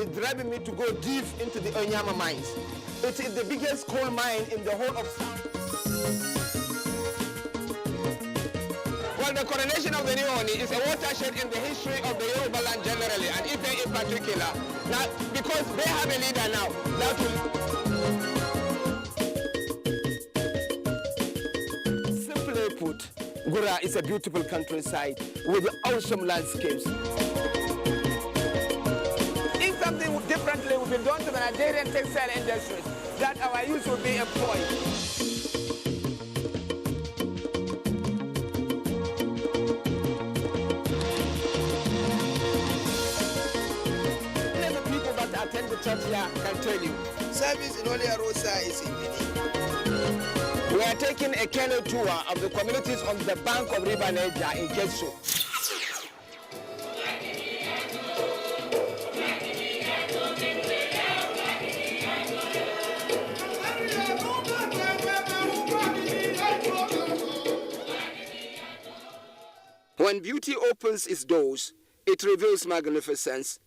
is driving me to go deep into the Onyama mines. It is the biggest coal mine in the whole of Well, the coronation of the new Oni is a watershed in the history of the Yoruba land generally, and Ife in particular. Now, because they have a leader now, that will... Simply put, Gura is a beautiful countryside with awesome landscapes. If something differently will be done to the Nigerian textile industries, that our youth will be employed. Attend the church here can tell you. Service in Holy Rosa is in We are taking a canoe tour of the communities on the bank of River Niger in Getso. When beauty opens its doors, it reveals magnificence.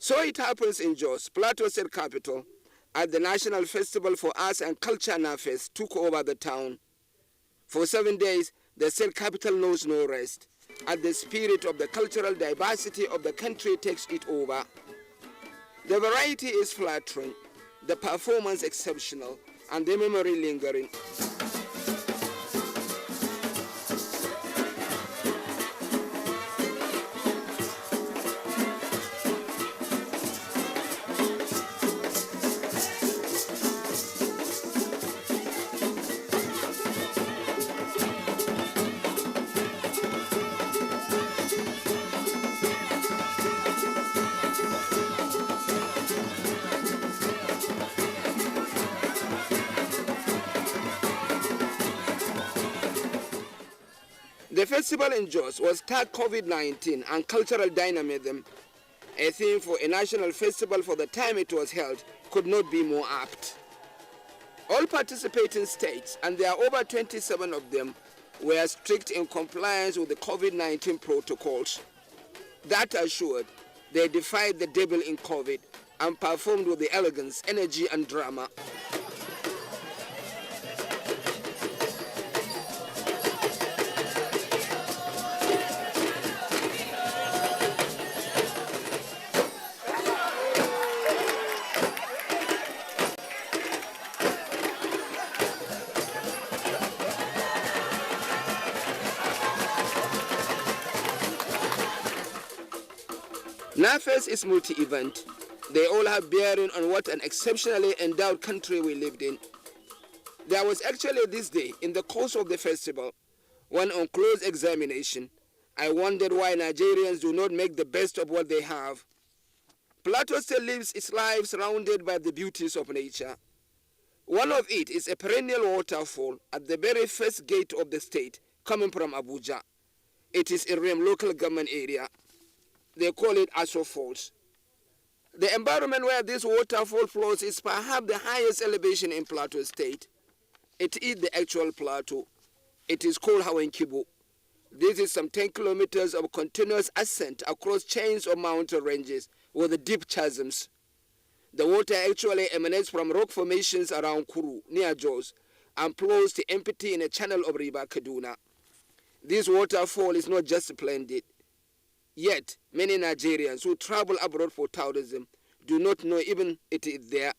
So it happens in Jos, Plateau State capital, at the National Festival for Arts and Culture NAFES took over the town. For 7 days, the state capital knows no rest, as the spirit of the cultural diversity of the country takes it over. The variety is flattering, the performance exceptional, and the memory lingering. The festival in Jos was tagged COVID-19 and cultural dynamism. A theme for a national festival for the time it was held could not be more apt. All participating states, and there are over 27 of them, were strict in compliance with the COVID-19 protocols. That assured, they defied the devil in COVID and performed with the elegance, energy, and drama. NAFES is multi-event. They all have bearing on what an exceptionally endowed country we lived in. There was actually this day, in the course of the festival, when on close examination, I wondered why Nigerians do not make the best of what they have. Plateau still lives its life surrounded by the beauties of nature. One of it is a perennial waterfall at the very first gate of the state, coming from Abuja. It is in Rem local government area. They call it Aso Falls. The environment where this waterfall flows is perhaps the highest elevation in Plateau State. It is the actual plateau. It is called Hawenkibo. This is some 10 kilometers of continuous ascent across chains of mountain ranges with the deep chasms. The water actually emanates from rock formations around Kuru, near Jos, and flows to empty in a channel of River Kaduna. This waterfall is not just splendid. Yet, many Nigerians who travel abroad for tourism do not know even it is there.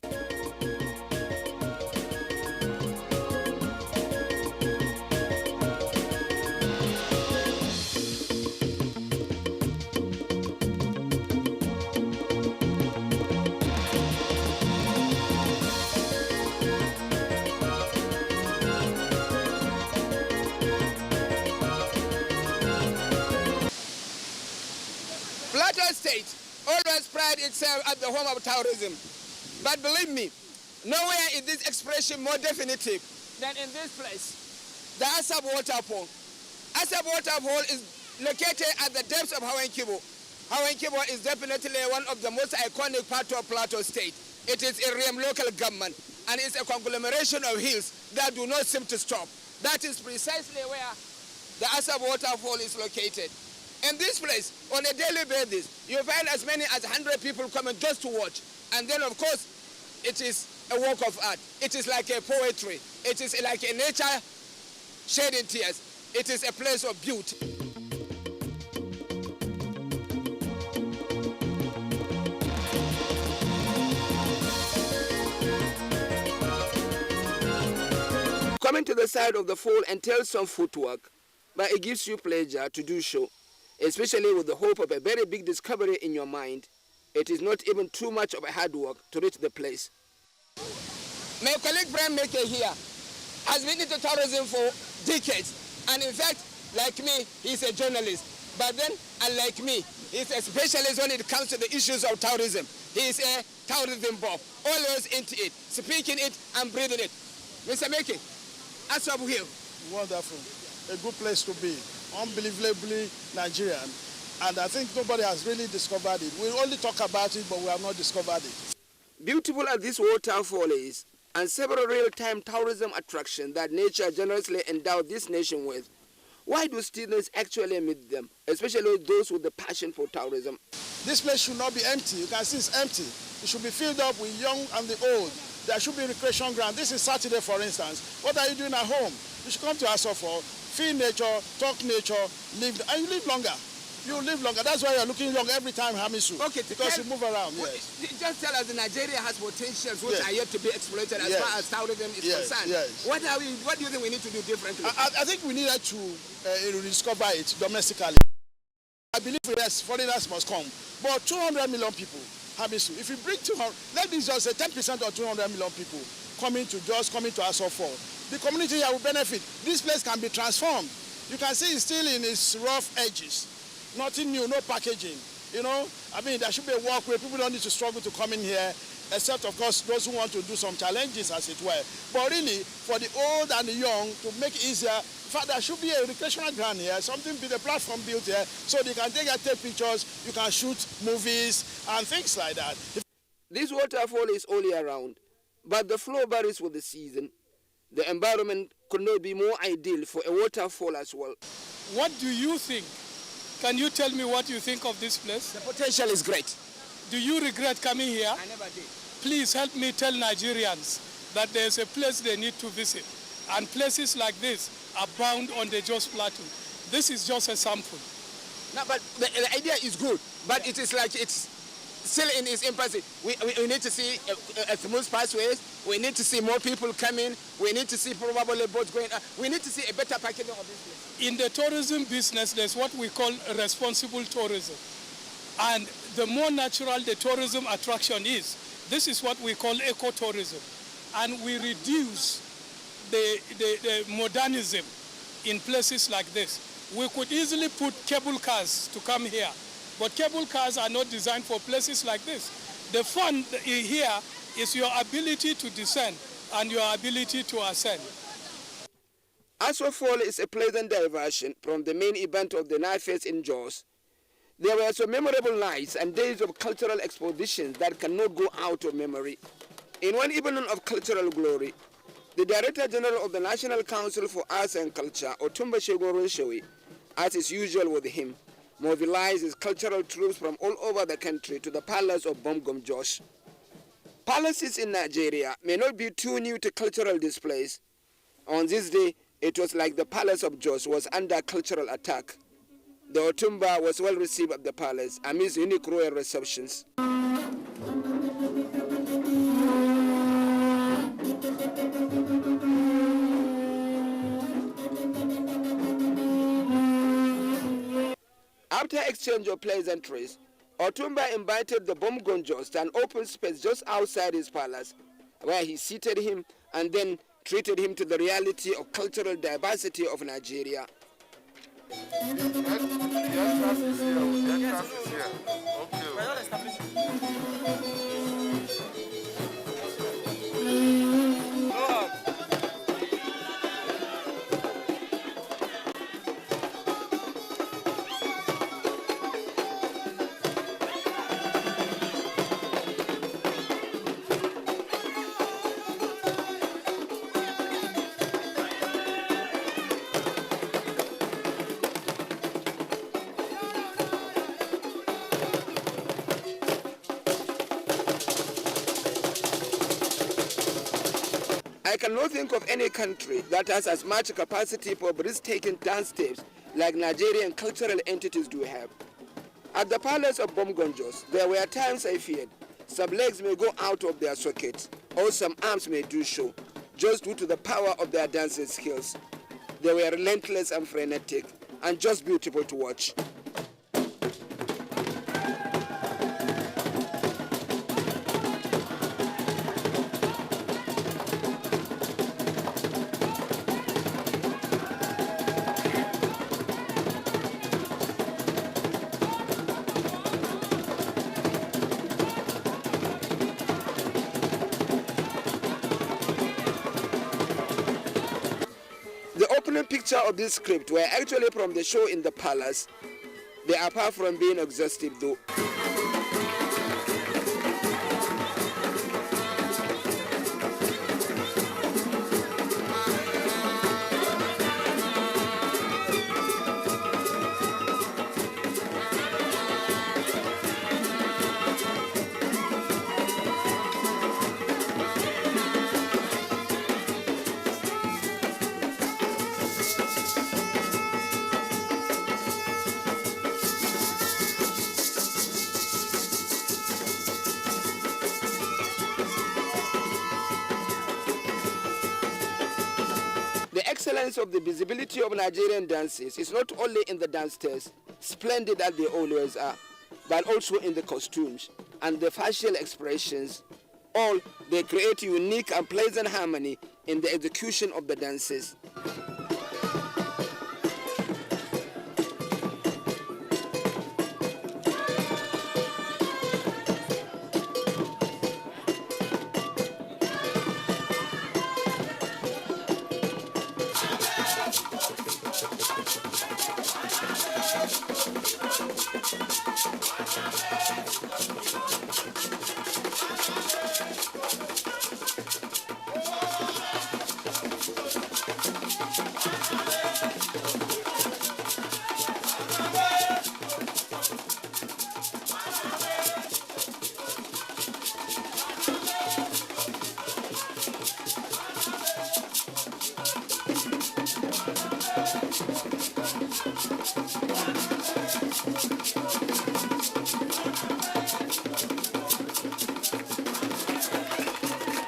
Plateau State always prides itself at the home of tourism. But believe me, nowhere is this expression more definitive than in this place, the Asab Waterfall. Asab Waterfall is located at the depths of Hawenkibo. Hawenkibo is definitely one of the most iconic parts of Plateau State. It is a Rem local government, and it's a conglomeration of hills that do not seem to stop. That is precisely where the Asab Waterfall is located. And this place, on a daily basis, you find as many as 100 people coming just to watch. And then, of course, it is a work of art. It is like a poetry. It is like a nature shedding tears. It is a place of beauty. Coming to the side of the fall entails some footwork, but it gives you pleasure to do so, especially with the hope of a very big discovery in your mind. It is not even too much of a hard work to reach the place. My colleague Brian Maker here has been into tourism for decades, and in fact, like me, he's a journalist. But then, unlike me, he's a specialist when it comes to the issues of tourism. He's a tourism buff, always into it, speaking it and breathing it. Mr. Maker, as of here. Wonderful. A good place to be. Unbelievably Nigerian. And I think nobody has really discovered it. We only talk about it, but we have not discovered it. Beautiful as this waterfall is, and several real-time tourism attractions that nature generously endowed this nation with, why do students actually meet them, especially those with the passion for tourism? This place should not be empty. You can see it's empty. It should be filled up with young and the old. There should be recreation ground. This is Saturday, for instance. What are you doing at home? You should come to Asofo, feel nature, talk nature, live, and you live longer. You live longer. That's why you're looking young every time, Hamisu. Okay, because you move around. Yes. Just tell us, Nigeria has potentials which are yet to be exploited as far as tourism is concerned. Yes. What do you think we need to do differently? I think we needed to rediscover it domestically. I believe foreigners must come, but 200 million people. Hamisu, if you bring 200, let this just say 10% or 200 million people coming to Asofo, the community here will benefit. This place can be transformed. You can see it's still in its rough edges. Nothing new, no packaging. You know, I mean, there should be a walkway. People don't need to struggle to come in here, except, of course, those who want to do some challenges, as it were. But really, for the old and the young, to make it easier, in fact, there should be a recreational ground here, something, be the platform built here, so they can take pictures, you can shoot movies, and things like that. This waterfall is all year round, but the flow varies with the season. The environment could not be more ideal for a waterfall as well. What do you think? Can you tell me what you think of this place? The potential is great. Do you regret coming here? I never did. Please help me tell Nigerians that there's a place they need to visit. And places like this abound on the Jos Plateau. This is just a sample. No, but the idea is good, but it is like it's still in its infancy. We need to see a smooth pathways. We need to see more people coming. We need to see probably boats going. We need to see a better packaging of this place. In the tourism business, there's what we call responsible tourism. And the more natural the tourism attraction is, this is what we call ecotourism. And we reduce the modernism in places like this. We could easily put cable cars to come here, but cable cars are not designed for places like this. The fun here is your ability to descend and your ability to ascend. Asofo is a pleasant diversion from the main event of the night fest in Jos. There were some memorable nights and days of cultural expositions that cannot go out of memory. In one evening of cultural glory, the Director General of the National Council for Arts and Culture, Otumba Shegun, as is usual with him, mobilized his cultural troops from all over the country to the palace of Bomgom Jos. Palaces in Nigeria may not be too new to cultural displays. On this day, it was like the palace of Jos was under cultural attack. The Otumba was well received at the palace amidst unique royal receptions. After exchange of pleasantries, Otumba invited the Bomgonjos to an open space just outside his palace, where he seated him and then treated him to the reality of cultural diversity of Nigeria. I cannot think of any country that has as much capacity for breathtaking dance steps like Nigerian cultural entities do have. At the palace of Bomgonjos, there were times I feared some legs may go out of their sockets or some arms may do so, just due to the power of their dancing skills. They were relentless and frenetic and just beautiful to watch. The opening picture of this script were actually from the show in the palace. They are far from being exhaustive though. The excellence of the visibility of Nigerian dances is not only in the dance steps, splendid as they always are, but also in the costumes and the facial expressions. All they create unique and pleasant harmony in the execution of the dances.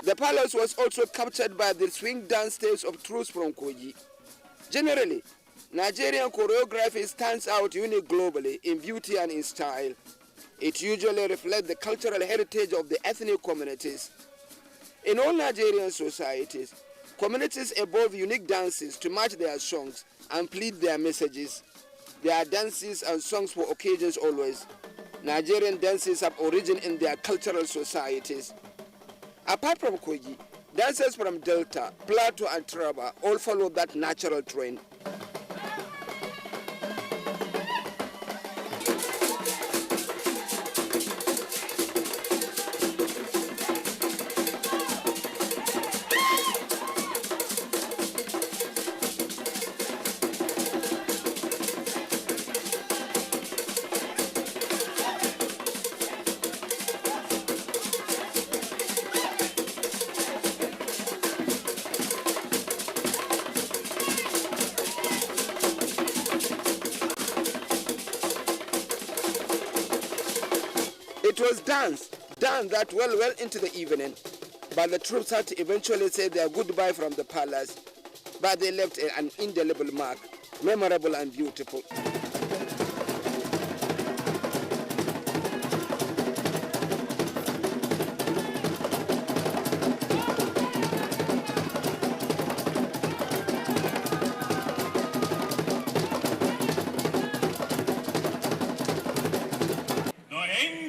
The palace was also captured by the swing dance steps of troops from Kogi. Generally, Nigerian choreography stands out unique globally in beauty and in style. It usually reflects the cultural heritage of the ethnic communities. In all Nigerian societies, communities evolve unique dances to match their songs and plead their messages. There are dances and songs for occasions always. Nigerian dances have origin in their cultural societies. Apart from Kogi, dancers from Delta, Plateau and Taraba all follow that natural trend. It was done that well into the evening, but the troops had to eventually say their goodbye from the palace, but they left an indelible mark, memorable and beautiful.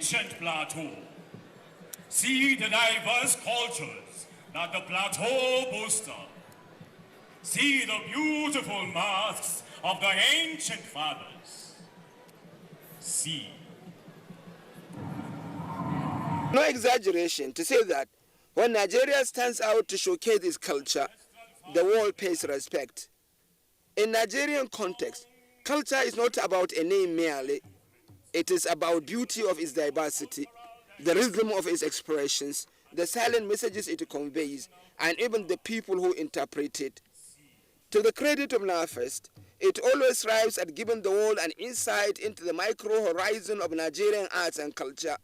Ancient plateau. See the diverse cultures that the plateau boasts. See the beautiful masks of the ancient fathers. See. No exaggeration to say that when Nigeria stands out to showcase its culture, the world pays respect. In Nigerian context, culture is not about a name merely. It is about beauty of its diversity, the rhythm of its expressions, the silent messages it conveys, and even the people who interpret it. To the credit of NAFEST, it always strives at giving the world an insight into the micro horizon of Nigerian arts and culture.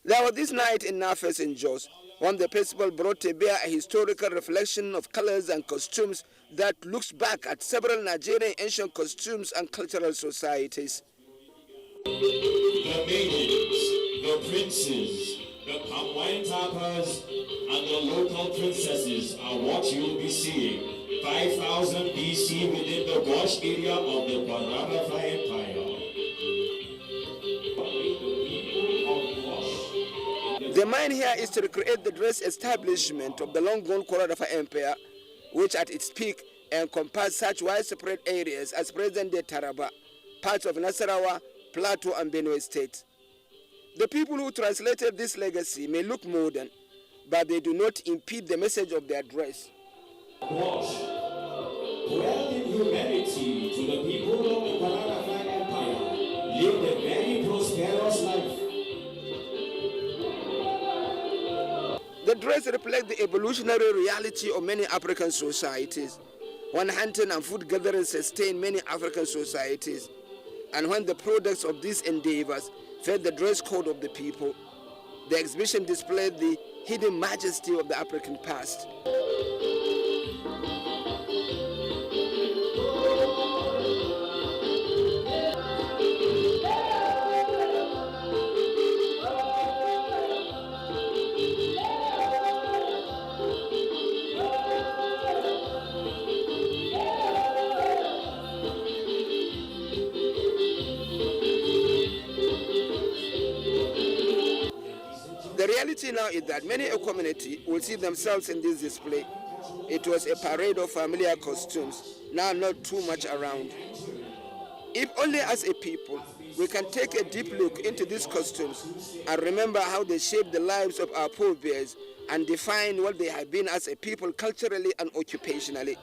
There was this night in Nafes in Jos, when the festival brought to bear a historical reflection of colors and costumes that looks back at several Nigerian ancient costumes and cultural societies. The maidens, the princes, the palm wine tappers, and the local princesses are what you'll be seeing 5000 BC within the Gosh area of the Kwanarafa Empire. The mind here is to recreate the dress establishment of the long-gone Kwanarafa Empire, which at its peak encompassed such widespread areas as present-day Taraba, parts of Nasarawa, Plateau, and Benue State. The people who translated this legacy may look modern, but they do not impede the message of their dress. Wash, dwell in humanity to the people of the Kwanarafa Empire, lived a very prosperous life. The dress reflects the evolutionary reality of many African societies, when hunting and food gathering sustained many African societies, and when the products of these endeavors fed the dress code of the people. The exhibition displayed the hidden majesty of the African past. The reality now is that many a community will see themselves in this display. It was a parade of familiar costumes, now not too much around. If only as a people, we can take a deep look into these costumes and remember how they shaped the lives of our forebears and define what they have been as a people culturally and occupationally.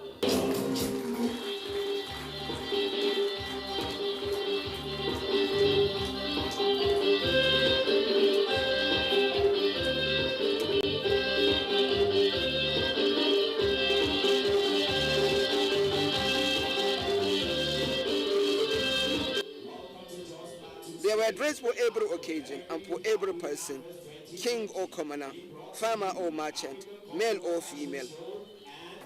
They were dressed for every occasion and for every person, king or commoner, farmer or merchant, male or female.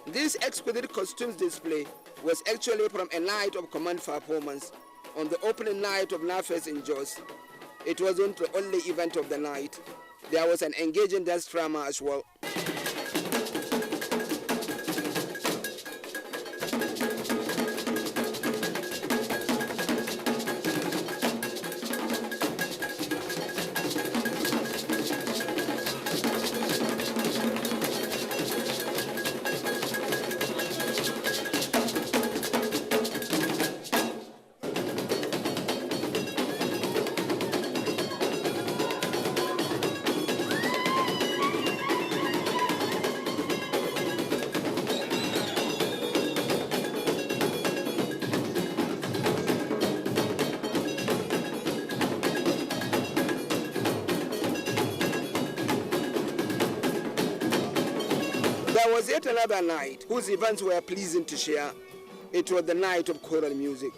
This exquisite costumes display was actually from a night of command performance on the opening night of NAFES in Jos. It wasn't the only event of the night. There was an engaging dance drama as well. There was yet another night whose events were pleasing to share. It was the night of choral music.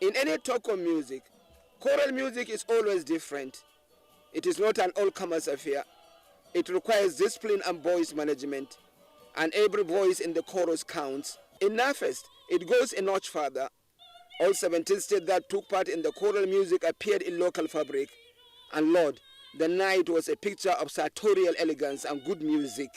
In any talk of music, Choral music is always different. It is not an all-comers affair. It requires discipline and voice management, and every voice in the chorus counts. In NAFEST, it goes a notch further. All 17 states that took part in the choral music appeared in local fabric. And Lord, the night was a picture of sartorial elegance and good music.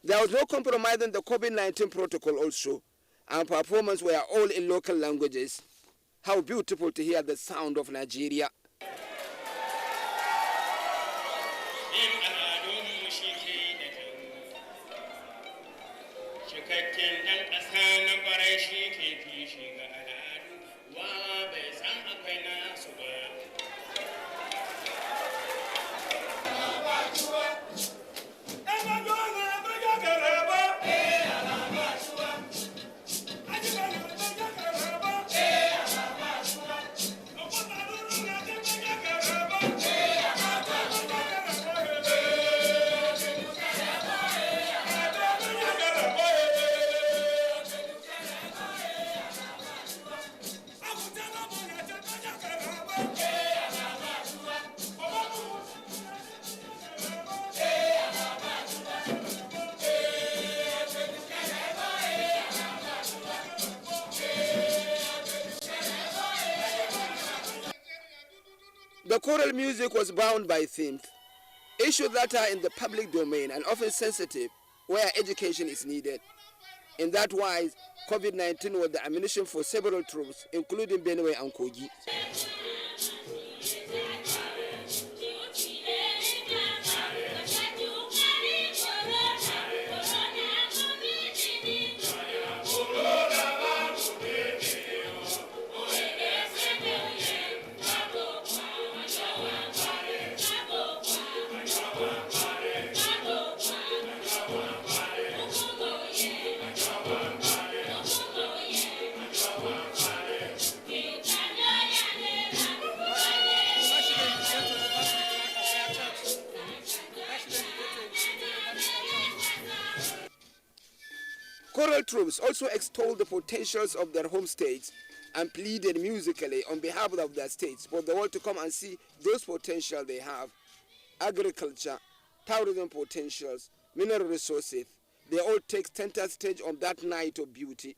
There was no compromise on the COVID-19 protocol also, and performances were all in local languages. How beautiful to hear the sound of Nigeria. The choral music was bound by themes, issues that are in the public domain and often sensitive where education is needed. In that wise, COVID-19 was the ammunition for several troops, including Benue and Kogi. Choral troops also extolled the potentials of their home states and pleaded musically on behalf of their states for the world to come and see those potentials they have. Agriculture, tourism potentials, mineral resources, they all take center stage on that night of beauty.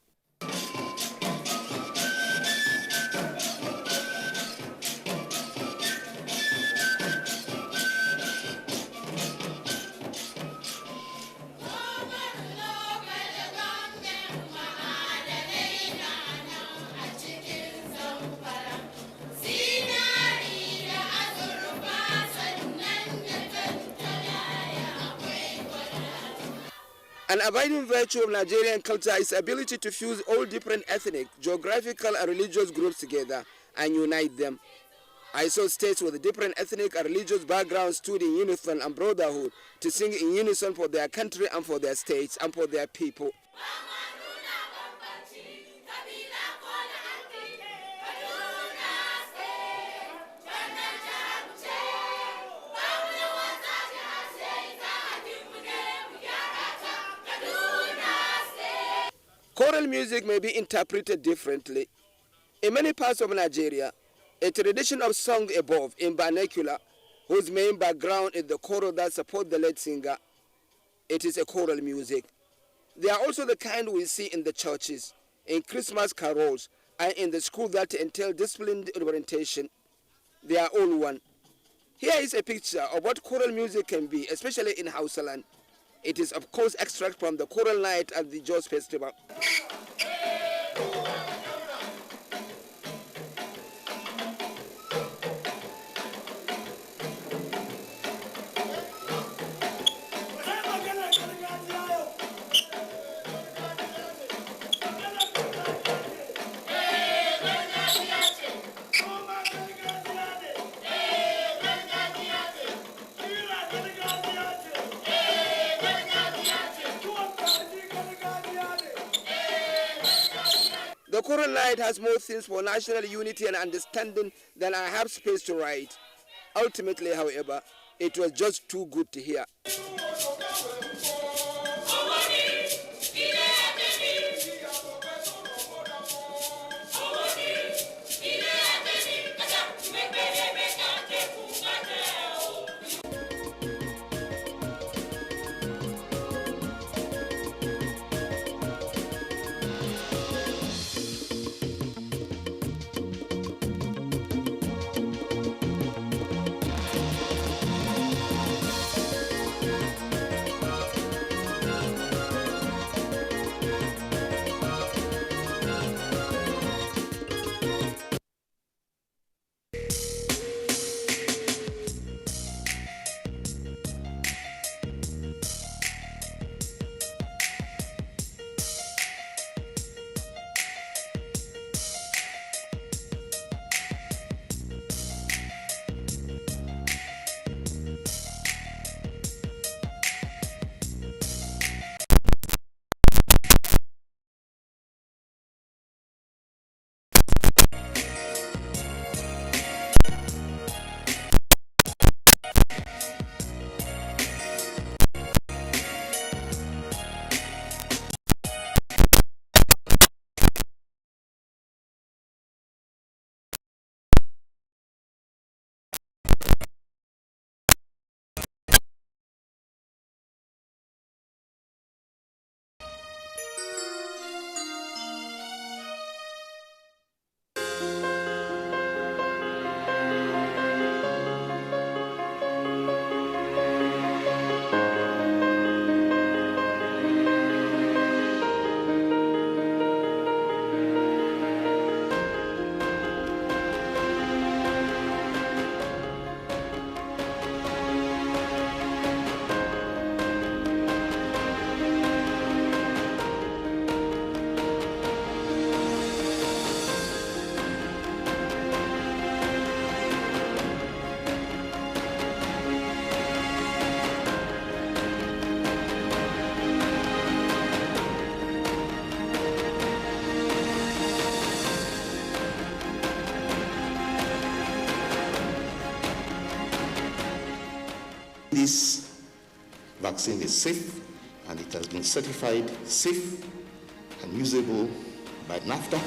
An abiding virtue of Nigerian culture is the ability to fuse all different ethnic, geographical, and religious groups together and unite them. I saw states with different ethnic and religious backgrounds stood in unison and brotherhood to sing in unison for their country and for their states and for their people. Choral music may be interpreted differently. In many parts of Nigeria, a tradition of song above in vernacular, whose main background is the choral that support the lead singer, it is a choral music. They are also the kind we see in the churches, in Christmas carols, and in the school that entail disciplined orientation. They are all one. Here is a picture of what choral music can be, especially in Hausaland. It is of course extract from the choral night at the Jos Festival. The choral night has more themes for national unity and understanding than I have space to write. Ultimately, however, it was just too good to hear. This vaccine is safe and it has been certified safe and usable by NAFTA.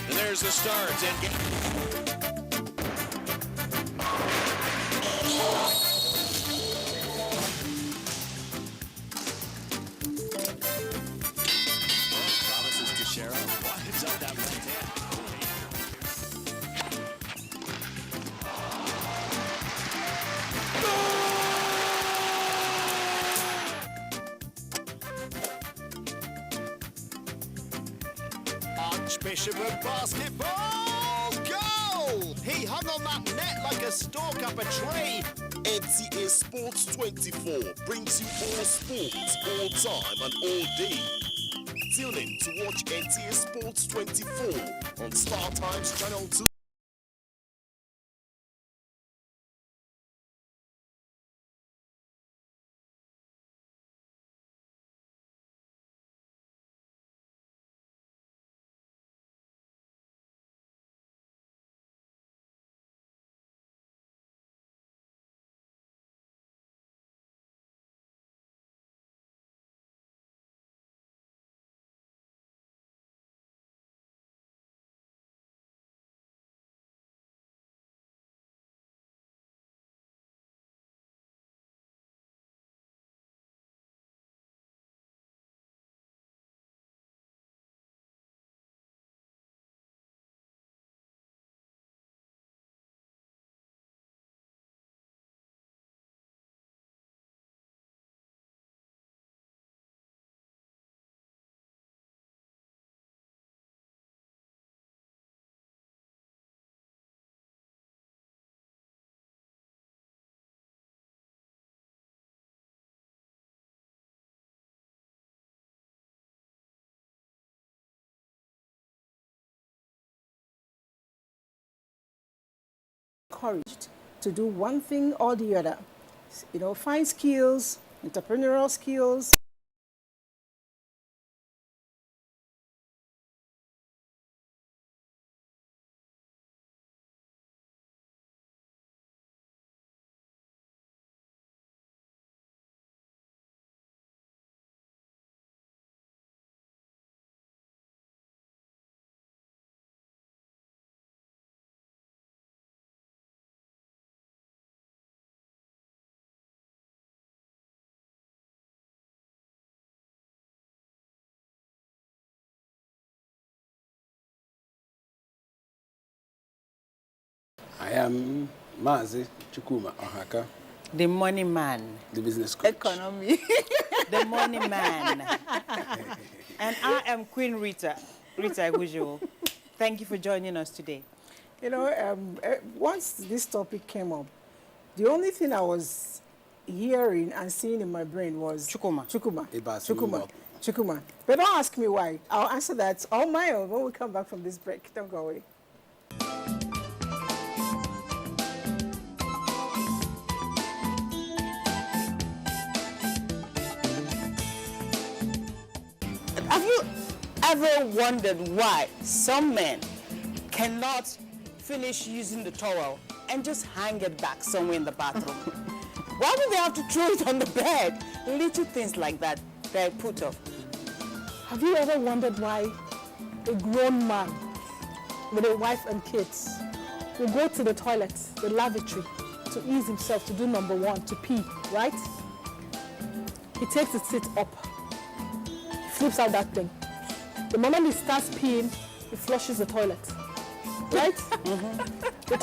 And there's the start. Archbishop of basketball, goal! He hung on that net like a stalk up a tree. NTA Sports 24 brings you all sports, all time and all day. Tune in to watch NTA Sports 24 on Star Times Channel 2. encouraged to do one thing or the other. You know, find skills, entrepreneurial skills. I am Mazi Chukuma Ohaka, the money man. the business coach. Economy. The money man. And I am Queen Rita Abuja. Thank you for joining us today. You know, once this topic came up, the only thing I was hearing and seeing in my brain was Chukuma. Chukuma. But don't ask me why. I'll answer that on my own when we come back from this break. Don't go away. Have you ever wondered why some men cannot finish using the towel and just hang it back somewhere in the bathroom? Why do they have to throw it on the bed? Little things like that they're put off. Have you ever wondered why a grown man with a wife and kids will go to the toilet, the lavatory, to ease himself, to do number one, to pee, right? He takes the seat up, flips out that thing. The moment he starts peeing, he flushes the toilet, right? The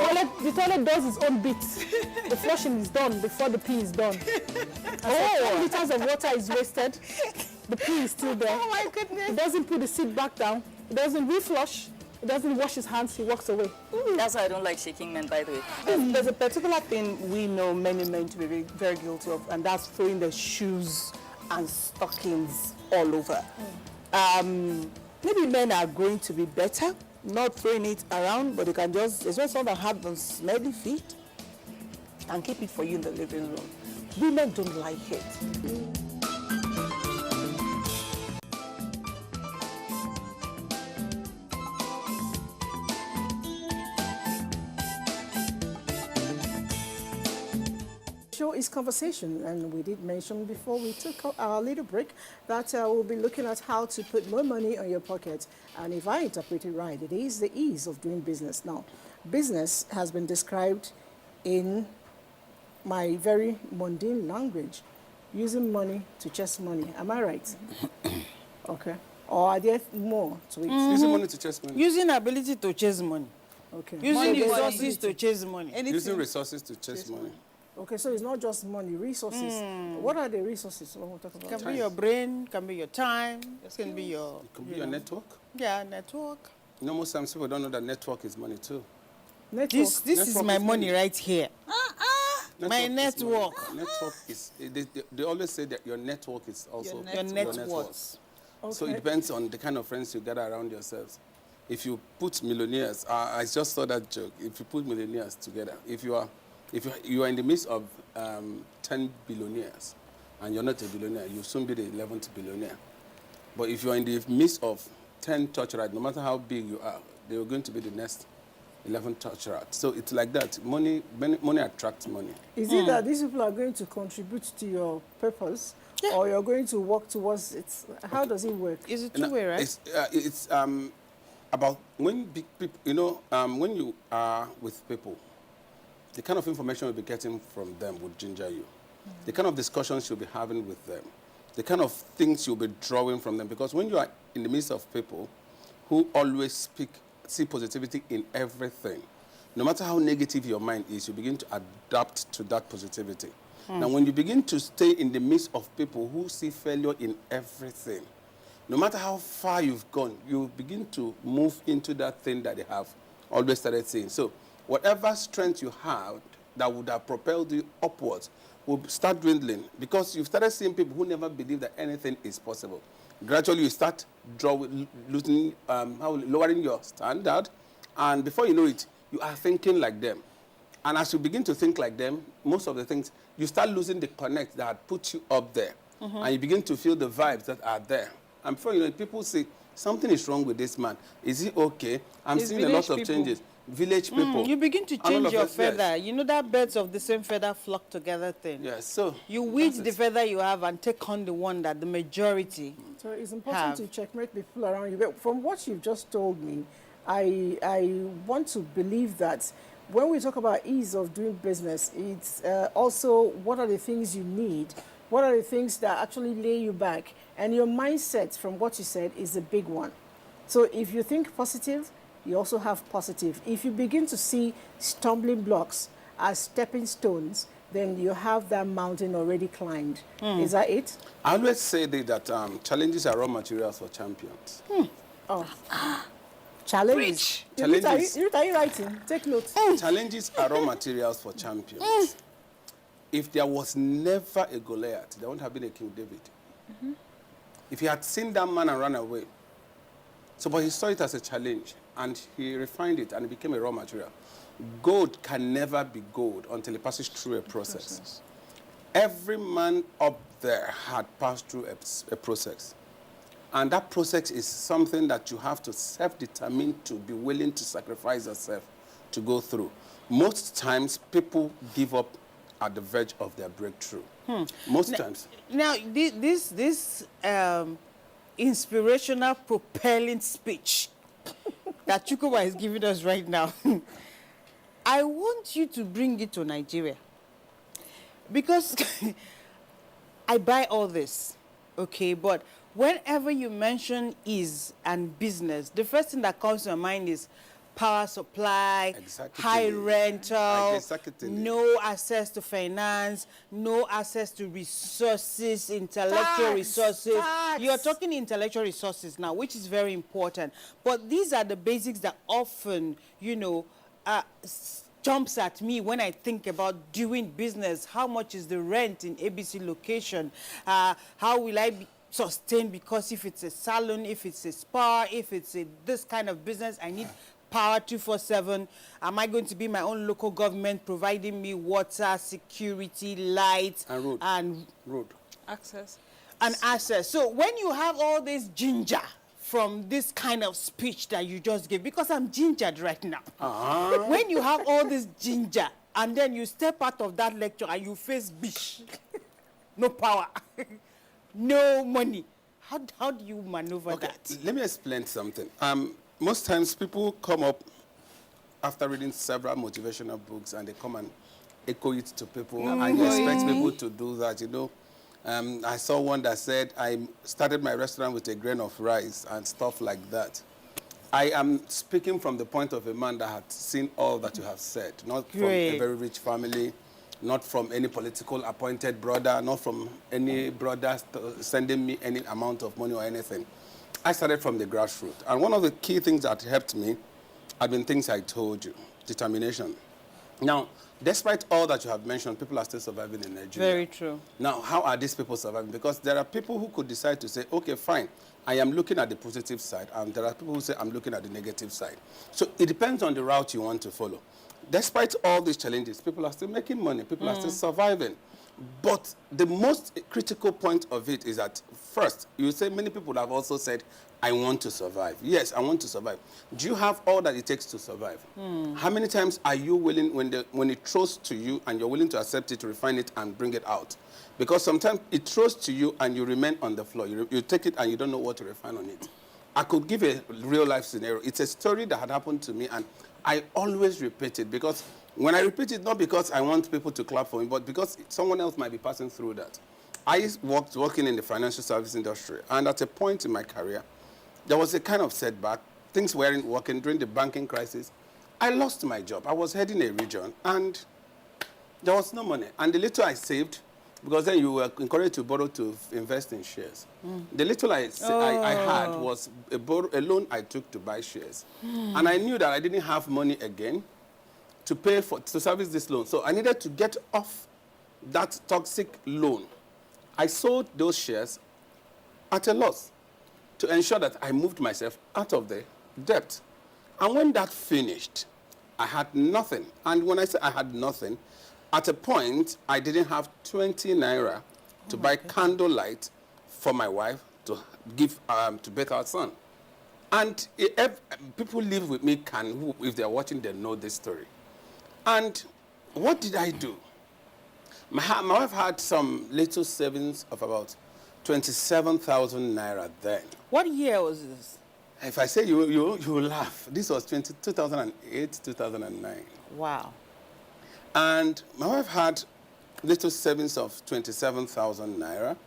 toilet does its own bit. The flushing is done before the pee is done. And so 10 liters of water is wasted. The pee is still there. Oh my goodness. He doesn't put the seat back down. He doesn't reflush. He doesn't wash his hands. He walks away. That's why I don't like shaking men, by the way. There's a particular thing we know many men to be very, very guilty of, and that's throwing their shoes and stockings all over. Maybe men are going to be better, not throwing it around, but they can just, there's just someone that have those smelly feet and keep it for you in the living room. Women don't like it. Show is conversation, and we did mention before we took our little break that we'll be looking at how to put more money on your pocket. And if I interpret it right, it is the ease of doing business. Now, business has been described in my very mundane language, using money to chase money. Am I right? Okay. Or are there more to it? Using money to chase money. Using ability to chase money. Okay. Using resources to chase money. Using resources to chase money. Okay, so it's not just money, resources. What are the resources when we talk about? It can be your brain, can be your time, it can be your... It could be your network. Yeah, network. You know, most times people don't know that network is money too. Network. This is my money right here. My network. Network is, they always say that your network is also Your network. Okay. So it depends on the kind of friends you gather around yourselves. If you put millionaires, I just saw that joke, if you put millionaires together, if you are in the midst of 10 billionaires and you're not a billionaire, you'll soon be the 11th billionaire. But if you're in the midst of 10 torturers, no matter how big you are, they're going to be the next 11th torturer. So it's like that. Money attracts money. Is it that these people are going to contribute to your purpose, or you're going to work towards it? How does it work? Is it two-way, right? It's about when big people, you know, when you are with people, the kind of information you'll be getting from them would ginger you. The kind of discussions you'll be having with them. The kind of things you'll be drawing from them. Because when you are in the midst of people who always see positivity in everything, no matter how negative your mind is, you begin to adapt to that positivity. Now, when you begin to stay in the midst of people who see failure in everything, no matter how far you've gone, you begin to move into that thing that they have always started seeing. So, whatever strength you have that would have propelled you upwards will start dwindling because you've started seeing people who never believed that anything is possible. Gradually, you start lowering your standard, and before you know it, you are thinking like them. And as you begin to think like them, most of the things, you start losing the connect that put you up there. And you begin to feel the vibes that are there. I'm sure, you know, people say, something is wrong with this man. Is he okay? I'm It's seeing a lot of changes. Village people. You begin to And all change of your us, feather. yes. You know that birds of the same feather flock together thing. Yes, so you weed the feather you have and take on the one that the majority So it's important have. to checkmate people around you. But from what you've just told me, I want to believe that when we talk about ease of doing business, it's also what are the things you need, what are the things that actually lay you back, and your mindset, from what you said, is a big one. So if you think positive, you also have positive. If you begin to see stumbling blocks as stepping stones, then you have that mountain already climbed. Is that it? I always say that challenges are raw materials for champions. Oh. Challenges. Challenges. Are you writing? Take notes. Challenges are raw materials for champions. If there was never a Goliath, there wouldn't have been a King David. If he had seen that man and run away. So, but he saw it as a challenge, and he refined it, and it became a raw material. Gold can never be gold until it passes through a process. Every man up there had passed through a process. And that process is something that you have to self-determine to be willing to sacrifice yourself to go through. Most times, people give up at the verge of their breakthrough. Most times. Now, this inspirational, propelling speech that Chukwuma is giving us right now, I want you to bring it to Nigeria. Because I buy all this, okay? But whenever you mention ease and business, the first thing that comes to my mind is power supply, high rental, no access to finance, no access to resources, intellectual resources. You're talking intellectual resources now, which is very important. But these are the basics that often, you know, jumps at me when I think about doing business. How much is the rent in ABC location? How will I be sustained? Because if it's a salon, if it's a spa, if it's this kind of business, I need power 24/7. Am I going to be my own local government providing me water, security, lights, and road access? And access. So when you have all this ginger from this kind of speech that you just gave, because I'm gingered right now. When you have all this ginger and then you step out of that lecture and you face bish, no power, no money, how do you maneuver that? Let me explain something. Most times people come up after reading several motivational books and they come and echo it to people and you expect people to do that, you know. I saw one that said, I started my restaurant with a grain of rice and stuff like that. I am speaking from the point of a man that had seen all that you have said, not from a very rich family, not from any political appointed brother, not from any brother sending me any amount of money or anything. I started from the grassroots. And one of the key things that helped me have been things I told you, determination. Now, despite all that you have mentioned, people are still surviving in Nigeria. Very true. Now, how are these people surviving? Because there are people who could decide to say, okay, fine, I am looking at the positive side, and there are people who say, I'm looking at the negative side. So it depends on the route you want to follow. Despite all these challenges, people are still making money, people are still surviving. But the most critical point of it is that, first, you say many people have also said, I want to survive. Yes, I want to survive. Do you have all that it takes to survive? How many times are you willing, when it throws to you and you're willing to accept it, to refine it and bring it out? Because sometimes it throws to you and you remain on the floor. You take it and you don't know what to refine on it. I could give a real-life scenario. It's a story that had happened to me, and I always repeat it because when I repeat it, not because I want people to clap for me, but because someone else might be passing through that. I working in the financial service industry, and at a point in my career, there was a kind of setback. Things weren't working during the banking crisis. I lost my job. I was heading a region, and there was no money. And the little I saved, because then you were encouraged to borrow to invest in shares. The little I had was a loan I took to buy shares. And I knew that I didn't have money again to pay to service this loan. So I needed to get off that toxic loan. I sold those shares at a loss to ensure that I moved myself out of the debt. And when that finished, I had nothing. And when I say I had nothing, at a point, I didn't have 20 naira to buy candlelight for my wife to give to bathe our son. And if people live with me who, if they're watching, they know this story. And what did I do? My wife had some little savings of about 27,000 naira then. What year was this? If I say you will laugh. This was 2008, 2009. Wow. And my wife had little savings of 27,000 naira.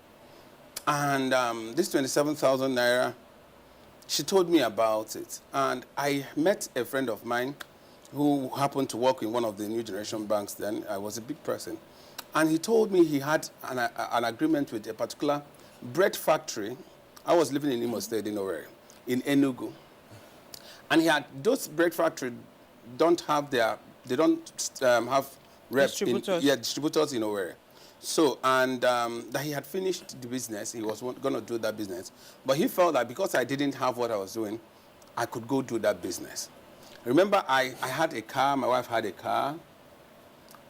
And this 27,000 naira, she told me about it. And I met a friend of mine who happened to work in one of the New Generation banks then. I was a big person. And he told me he had an agreement with a particular bread factory. I was living in Imo State in Owerri, in Enugu. And he had, those bread factories don't have have reps distributors in Owerri. So, and that he had finished the business, he was going to do that business. But he felt that because I didn't have what I was doing, I could go do that business. Remember, I had a car, my wife had a car.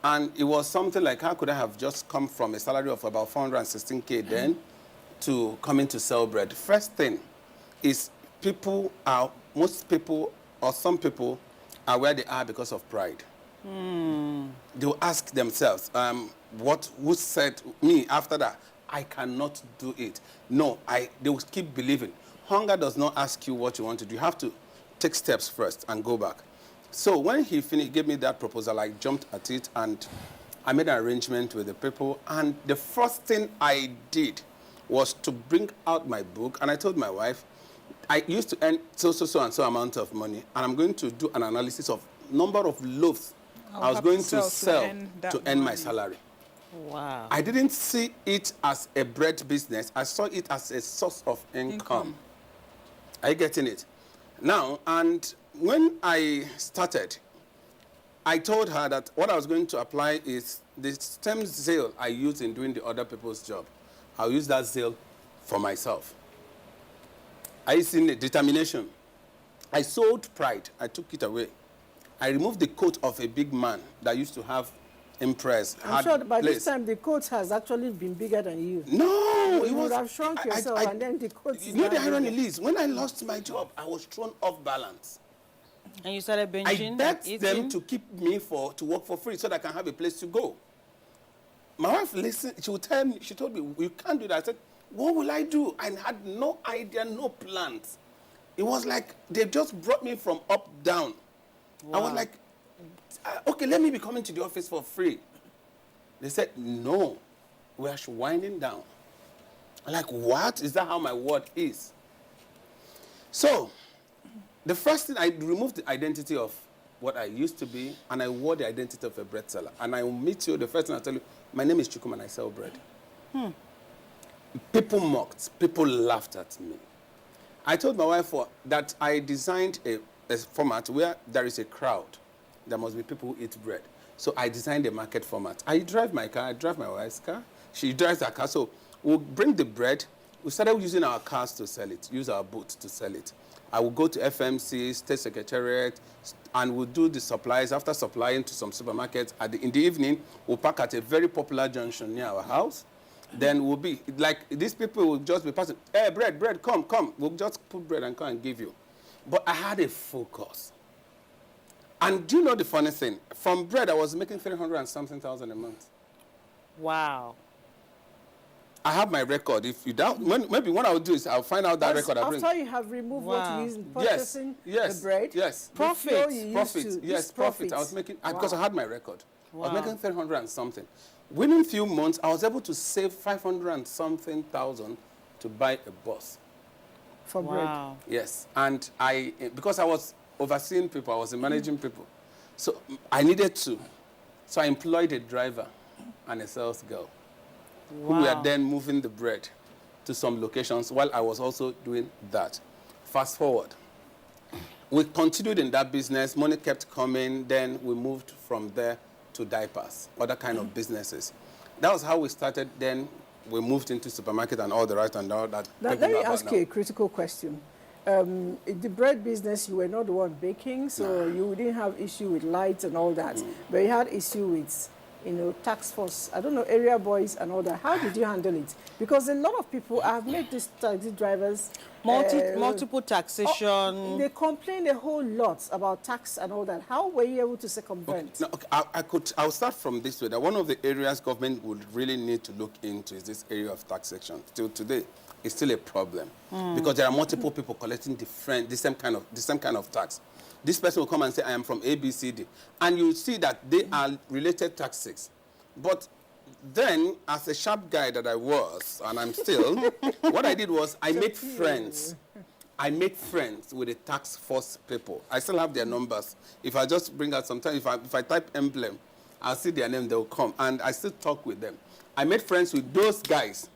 And it was something like, how could I have just come from a salary of about 416K then to coming to sell bread? First thing is most people or some people are where they are because of pride. They will ask themselves, who said me after that? I cannot do it. No, they will keep believing. Hunger does not ask you what you want to do. You have to take steps first and go back. So when he gave me that proposal, I jumped at it and I made an arrangement with the people. And the first thing I did was to bring out my book. And I told my wife, I used to earn so and so amount of money. And I'm going to do an analysis of number of loaves I was going to sell to earn my salary. Wow. I didn't see it as a bread business. I saw it as a source of income. Are you getting it? Now, and when I started, I told her that what I was going to apply is the same zeal I used in doing the other people's job. I'll use that zeal for myself. I seen the determination. I sold pride. I took it away. I removed the coat of a big man that used to have impress. I'm sure by this time the coat has actually been bigger than you. No, you would have shrunk yourself, and then the coat is you know the irony is, when I lost my job, I was thrown off balance. And you started benching? I begged them to keep me to work for free so that I can have a place to go. My wife listened. She would tell me. She told me, "You can't do that." I said, "What will I do?" I had no idea, no plans. It was like they just brought me from up down. Wow. I was like, okay, let me be coming to the office for free. They said, no, we are winding down. I'm like, what? Is that how my word is? So, the first thing, I removed the identity of what I used to be, and I wore the identity of a bread seller. And I will meet you, the first thing I tell you, my name is Chukum and I sell bread. People mocked, people laughed at me. I told my wife that I designed a format where there is a crowd. There must be people who eat bread. So I designed a market format. I drive my car, I drive my wife's car. She drives her car. So we'll bring the bread. We started using our cars to sell it, use our boats to sell it. I will go to FMC, State Secretariat, and we'll do the supplies. After supplying to some supermarkets, in the evening, we'll park at a very popular junction near our house. Then we'll be, like, these people will just be passing, hey, bread, come. We'll just put bread and come and give you. But I had a focus. And do you know the funny thing? From bread, I was making 300 and something thousand a month. Wow. I have my record. If you doubt, maybe what I'll do is I'll find out that record. After you have removed what you used in purchasing the bread? Yes. Profit. Yes, profit. I was making, because I had my record. Wow. I was making 300 and something. Within a few months, I was able to save 500 and something thousand to buy a bus. For bread? Yes. And because I was overseeing people, I was managing people. So I needed to. So I employed a driver and a sales girl who were then moving the bread to some locations while I was also doing that. Fast forward. We continued in that business. Money kept coming. Then we moved from there to diapers, other kind of businesses. That was how we started. Then we moved into supermarket and all the rest and all that. Now, let me ask you a critical question. the bread business, you were not the one baking, so you didn't have issue with lights and all that. But you had issue with, tax force, I don't know, area boys and all that. How did you handle it? Because a lot of people, I've met these taxi drivers. Multiple taxation. They complain a whole lot about tax and all that. How were you able to circumvent? I'll start from this way. That one of the areas government would really need to look into is this area of taxation. Till today, it's still a problem because there are multiple people collecting the same kind of tax. This person will come and say, I am from ABCD. And you see that they are related taxes. But then, as a sharp guy that I was, and I'm still, what I did was I made friends. I made friends with the tax force people. I still have their numbers. If I just bring out sometimes, if I type emblem, I'll see their name, they'll come. And I still talk with them. I made friends with those guys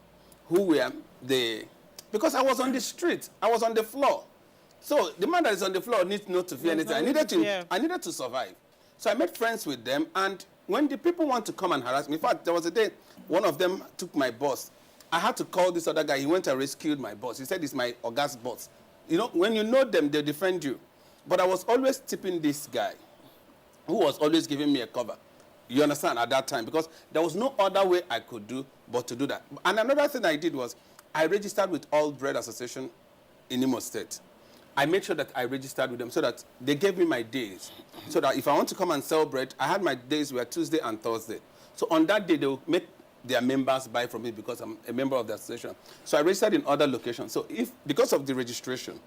who were because I was on the street. I was on the floor. So the man that is on the floor needs not to fear anything. I needed to survive. So I made friends with them, and when the people want to come and harass me, in fact, there was a day one of them took my boss. I had to call this other guy. He went and rescued my boss. He said, it's my August boss. When you know them, they defend you. But I was always tipping this guy who was always giving me a cover. You understand, at that time, because there was no other way I could do but to do that. And another thing I did was I registered with All Bread Association in Imo State. I made sure that I registered with them so that they gave me my days. So that if I want to come and sell bread, I had my days were Tuesday and Thursday. So on that day, they will make their members buy from me because I'm a member of the association. So I registered in other locations. So because of the registration,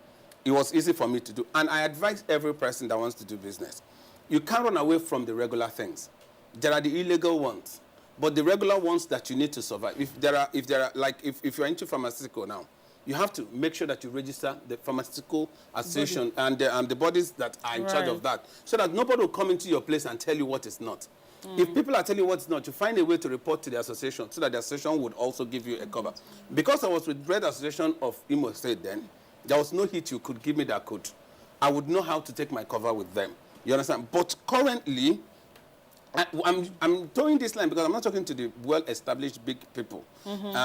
it was easy for me to do. And I advise every person that wants to do business. You can't run away from the regular things. There are the illegal ones, but the regular ones that you need to survive. If you're into pharmaceutical now, you have to make sure that you register the pharmaceutical association and the bodies that are in charge of that, so that nobody will come into your place and tell you what is not. If people are telling you what's not, you find a way to report to the association so that the association would also give you a cover. Because I was with Bread Association of Imo State then, there was no hit you could give me that could. I would know how to take my cover with them. You understand? But currently, I'm throwing this line because I'm not talking to the well-established big people,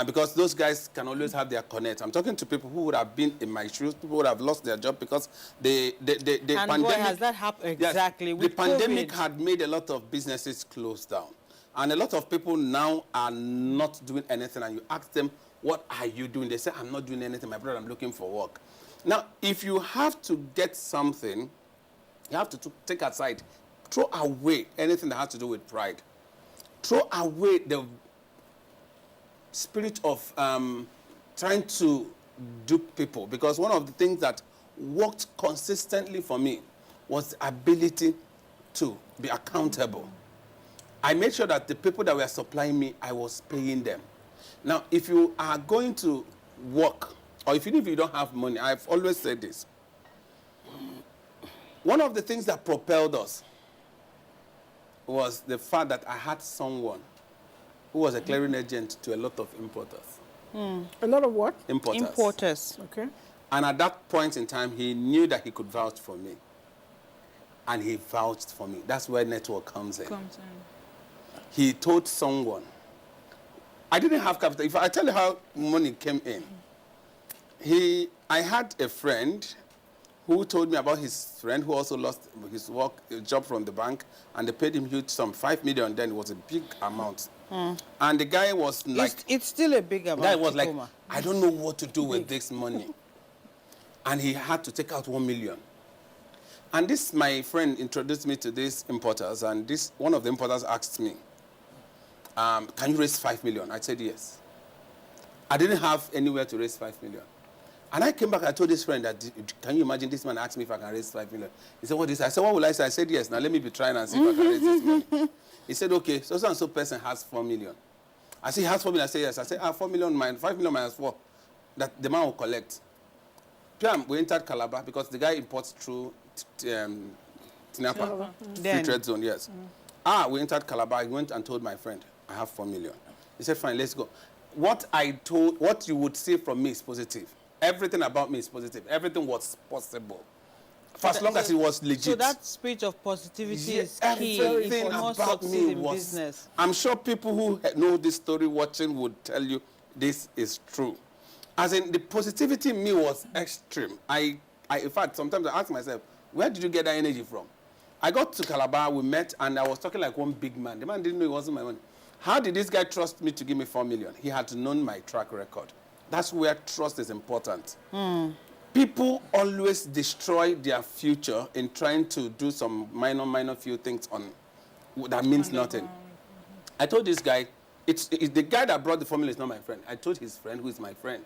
because those guys can always have their connect. I'm talking to people who would have been in my shoes, people who would have lost their job because the pandemic. Boy, has that happened exactly? Yes, with the pandemic COVID. had made a lot of businesses close down, and a lot of people now are not doing anything. And you ask them, "What are you doing?" They say, "I'm not doing anything, my brother. I'm looking for work." Now, if you have to get something, you have to take aside. Throw away anything that has to do with pride. Throw away the spirit of trying to dupe people. Because one of the things that worked consistently for me was the ability to be accountable. I made sure that the people that were supplying me, I was paying them. Now, if you are going to work, or even if you don't have money, I've always said this. One of the things that propelled us was the fact that I had someone who was a clearing agent to a lot of importers. A lot of what? Importers. Importers. Okay. And at that point in time, he knew that he could vouch for me. And he vouched for me. That's where network comes in. He told someone. I didn't have capital. If I tell you how money came in, I had a friend who told me about his friend who also lost his job from the bank, and they paid him huge sum, 5 million. Then it was a big amount. And the guy was like... It's still a big amount. The guy was like, I don't know what to do with this money. And he had to take out 1 million. And this, my friend introduced me to these importers, and one of the importers asked me, can you raise 5 million? I said yes. I didn't have anywhere to raise 5 million. And I came back, I told this friend that, can you imagine this man asked me if I can raise 5 million? He said, what is that? I said, what will I say? I said, yes, now let me be trying and see if I can raise this money. He said, okay, so and so person has 4 million. I said, he has 4 million. I said, yes. I said, 4 million minus 5 million minus 4, that the man will collect. We entered Calabar because the guy imports through Tinapa, free trade zone, yes. We entered Calabar. I went and told my friend, I have 4 million. He said, fine, let's go. What you would see from me is positive. Everything about me is positive. Everything was possible. For as long as it was legit. So that spirit of positivity is key. Everything about me was... business. I'm sure people who know this story watching would tell you this is true. As in, the positivity in me was extreme. In fact, sometimes I ask myself, where did you get that energy from? I got to Calabar, we met, and I was talking like one big man. The man didn't know it wasn't my money. How did this guy trust me to give me 4 million? He had known my track record. That's where trust is important. People always destroy their future in trying to do some minor few things that means nothing. I told this guy, it's the guy that brought the formula is not my friend. I told his friend, who is my friend.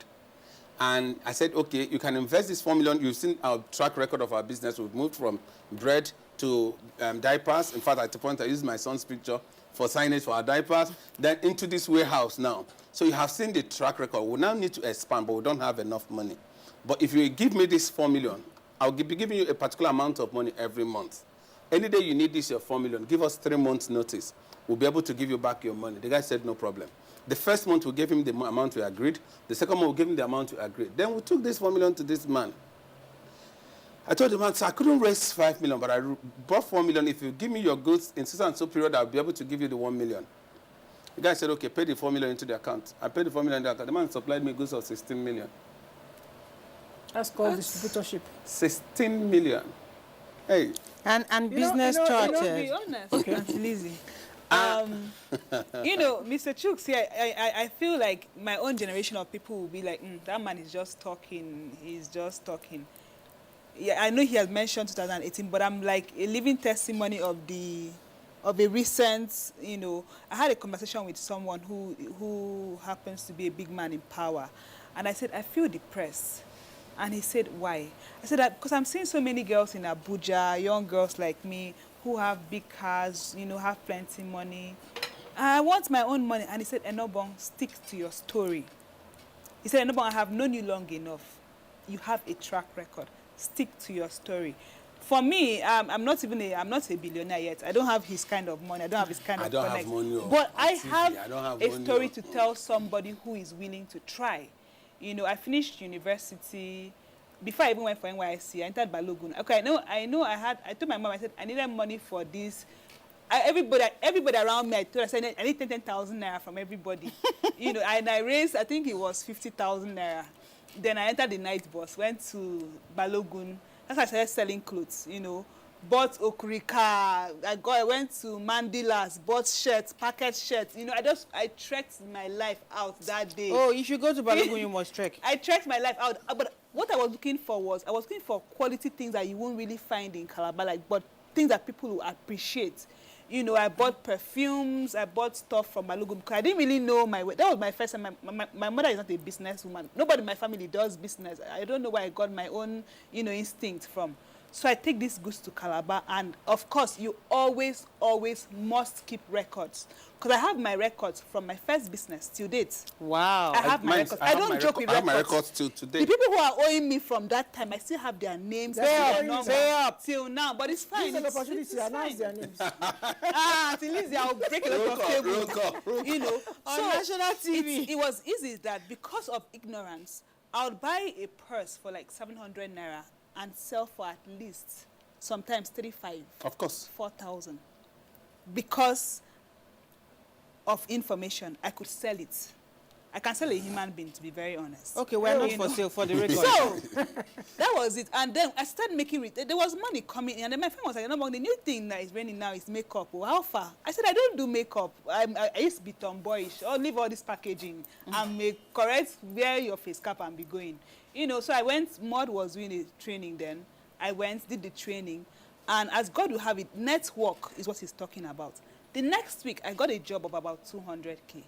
And I said, okay, you can invest this 4 million. You've seen our track record of our business. We've moved from bread to diapers. In fact, at the point I used my son's picture for signage for our diapers, then into this warehouse now. So you have seen the track record. We now need to expand, but we don't have enough money. But if you give me this 4 million, I'll be giving you a particular amount of money every month. Any day you need this, your 4 million, give us 3 months notice. We'll be able to give you back your money. The guy said, no problem. The first month, we gave him the amount we agreed. The second month, we gave him the amount we agreed. Then we took this 4 million to this man. I told the man, sir, I couldn't raise 5 million, but I brought 4 million. If you give me your goods in so and so period, I'll be able to give you the 1 million. The guy said, okay, pay the 4 million into the account. I paid the 4 million into the account. The man supplied me goods of 16 million. That's called distributorship. 16 million. Hey. And business chart. Be honest. Okay, Auntie Lizzie. Mr. Chooks here, I feel like my own generation of people will be like, that man is just talking. He's just talking. Yeah, I know he has mentioned 2018, but I'm like a living testimony of a recent, I had a conversation with someone who happens to be a big man in power. And I said, I feel depressed. And he said, why? I said, because I'm seeing so many girls in Abuja, young girls like me, who have big cars, have plenty money. I want my own money. And he said, Enobong, stick to your story. He said, Enobong, I have known you long enough. You have a track record. Stick to your story. For me, I'm not a billionaire yet. I don't have his kind of money. I don't have his kind of connect. Have money. But I have a story to tell somebody who is willing to try. I finished university. Before I even went for NYSC, I entered Balogun. Okay, I told my mom, I said, I needed money for this. Everybody around me, I said, I need 10,000 naira from everybody. And I raised, I think it was 50,000 naira. Then I entered the night bus, went to Balogun. That's how I started selling clothes, Bought Okurika. I went to Mandilas, bought shirts, packet shirts. I trekked my life out that day. Oh, if you go to Balogun, you must trek. I trekked my life out. But what I was looking for I was looking for quality things that you won't really find in Calabar, but things that people will appreciate. I bought perfumes, I bought stuff from Balogun because I didn't really know my way. That was my first time. My mother is not a businesswoman. Nobody in my family does business. I don't know where I got my own, instinct from. So I take these goods to Calabar, and of course, you always must keep records. Because I have my records from my first business till date. Wow. I have my records. I don't joke with records. I have my records till today. The people who are owing me from that time, I still have their names. Say up. Till now, but it's fine. It's an opportunity to announce their names. At least I'll break a lot of tables. On national TV. It was easy that because of ignorance, I would buy a purse for like 700 naira and sell for at least sometimes 35. Of course. 4,000. Because of information, I could sell it. I can sell a human being, to be very honest. Okay, we're not for sale, for the record. So, that was it. And then I started making it. There was money coming in. And then my friend was like, no, the new thing that is raining now is makeup. Oh, how far? I said, I don't do makeup. I used to be tomboyish. I'll leave all this packaging and make correct, wear your face cap and be going. So I went, Maud was doing a training then. I went, did the training. And as God will have it, network is what he's talking about. The next week, I got a job of about 200K.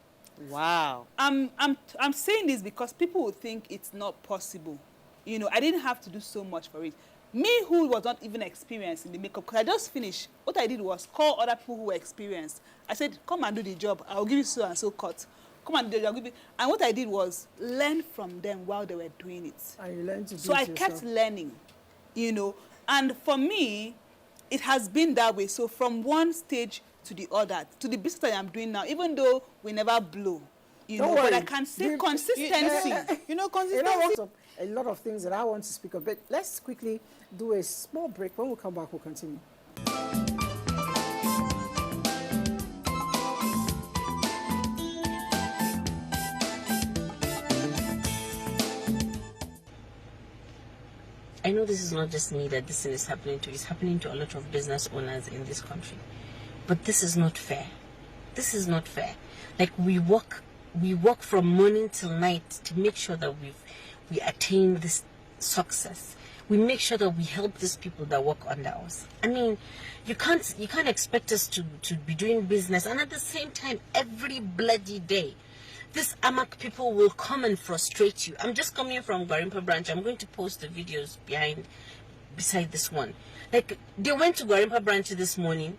Wow. I'm saying this because people would think it's not possible. I didn't have to do so much for it. Me, who was not even experienced in the makeup, because I just finished, what I did was call other people who were experienced. I said, come and do the job. I'll give you so and so cut. Come and do the job. And what I did was learn from them while they were doing it. And you learned to do it So I kept learning, And for me, it has been that way. So from one stage to the other, to the business that I'm doing now, even though we never blow, but I can say consistency. Consistency. A lot of things that I want to speak of, but let's quickly do a small break. When we come back, we'll continue. I know this is not just me that this thing is happening to. It's happening to a lot of business owners in this country. But this is not fair. This is not fair. Like we work from morning till night to make sure that we attain this success. We make sure that we help these people that work under us. I mean, you can't expect us to be doing business and at the same time every bloody day these AMAC people will come and frustrate you. I'm just coming from Gwarimpa branch. I'm going to post the videos beside this one. Like, they went to Gwarimpa branch this morning.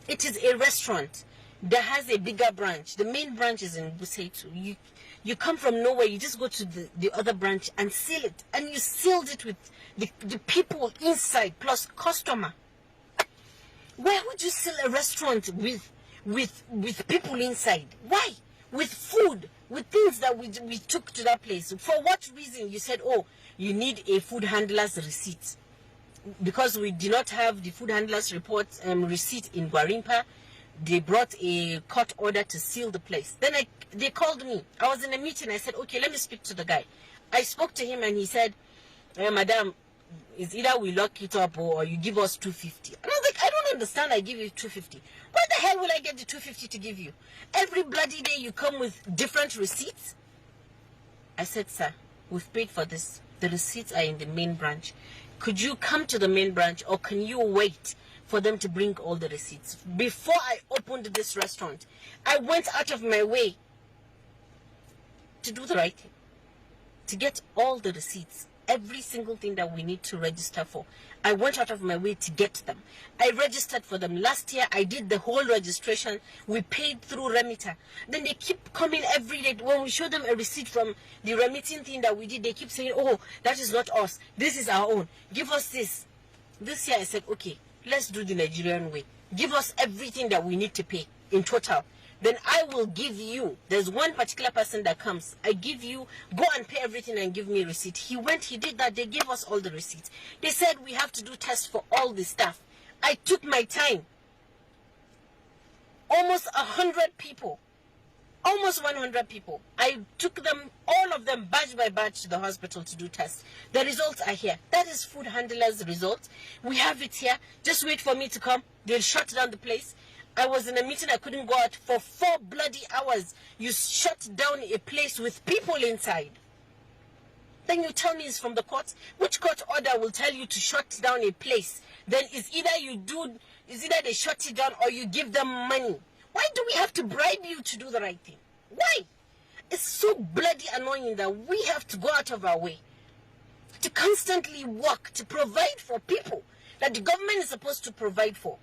It is a restaurant that has a bigger branch. The main branch is in Buseitu. You come from nowhere. You just go to the other branch and seal it. And you sealed it with the people inside plus customer. Why would you seal a restaurant with people inside? Why? With food, with things that we took to that place. For what reason? You said, oh, you need a food handler's receipt. Because we did not have the food handler's report receipt in Gwarimpa, they brought a court order to seal the place. Then they called me. I was in a meeting. I said, okay, let me speak to the guy. I spoke to him and he said, Madam, it's either we lock it up or you give us 250. And I was like, I don't understand. I give you 250. Where the hell will I get the 250 to give you? Every bloody day you come with different receipts. I said, sir, we've paid for this. The receipts are in the main branch. Could you come to the main branch or can you wait for them to bring all the receipts? Before I opened this restaurant, I went out of my way to do the right thing, to get all the receipts. Every single thing that we need to register for, I went out of my way to get them. I registered for them. Last year, I did the whole registration. We paid through Remitter. Then they keep coming every day. When we show them a receipt from the remitting thing that we did, they keep saying, oh, that is not us. This is our own. Give us this. This year, I said, okay, let's do the Nigerian way. Give us everything that we need to pay in total. Then I will give you, there's one particular person that comes, I give you, go and pay everything and give me a receipt. He went, he did that, they gave us all the receipts. They said we have to do tests for all the staff. I took my time. Almost 100 people, almost 100 people. I took them, all of them, batch by batch to the hospital to do tests. The results are here. That is food handler's result. We have it here. Just wait for me to come. They'll shut down the place. I was in a meeting, I couldn't go out for 4 bloody hours. You shut down a place with people inside. Then you tell me it's from the court. Which court order will tell you to shut down a place? Then it's either they shut it down or you give them money. Why do we have to bribe you to do the right thing? Why? It's so bloody annoying that we have to go out of our way to constantly work to provide for people that the government is supposed to provide for.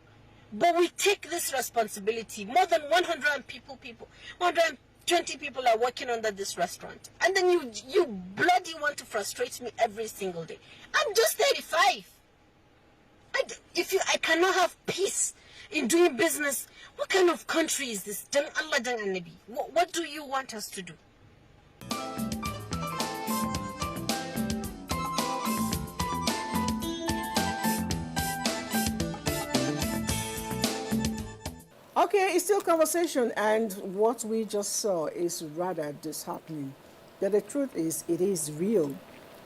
But we take this responsibility. More than 120 people are working under this restaurant. And then you bloody want to frustrate me every single day. I'm just 35. I cannot have peace in doing business, what kind of country is this? What do you want us to do? Okay, it's still conversation, and what we just saw is rather disheartening. But the truth is, it is real.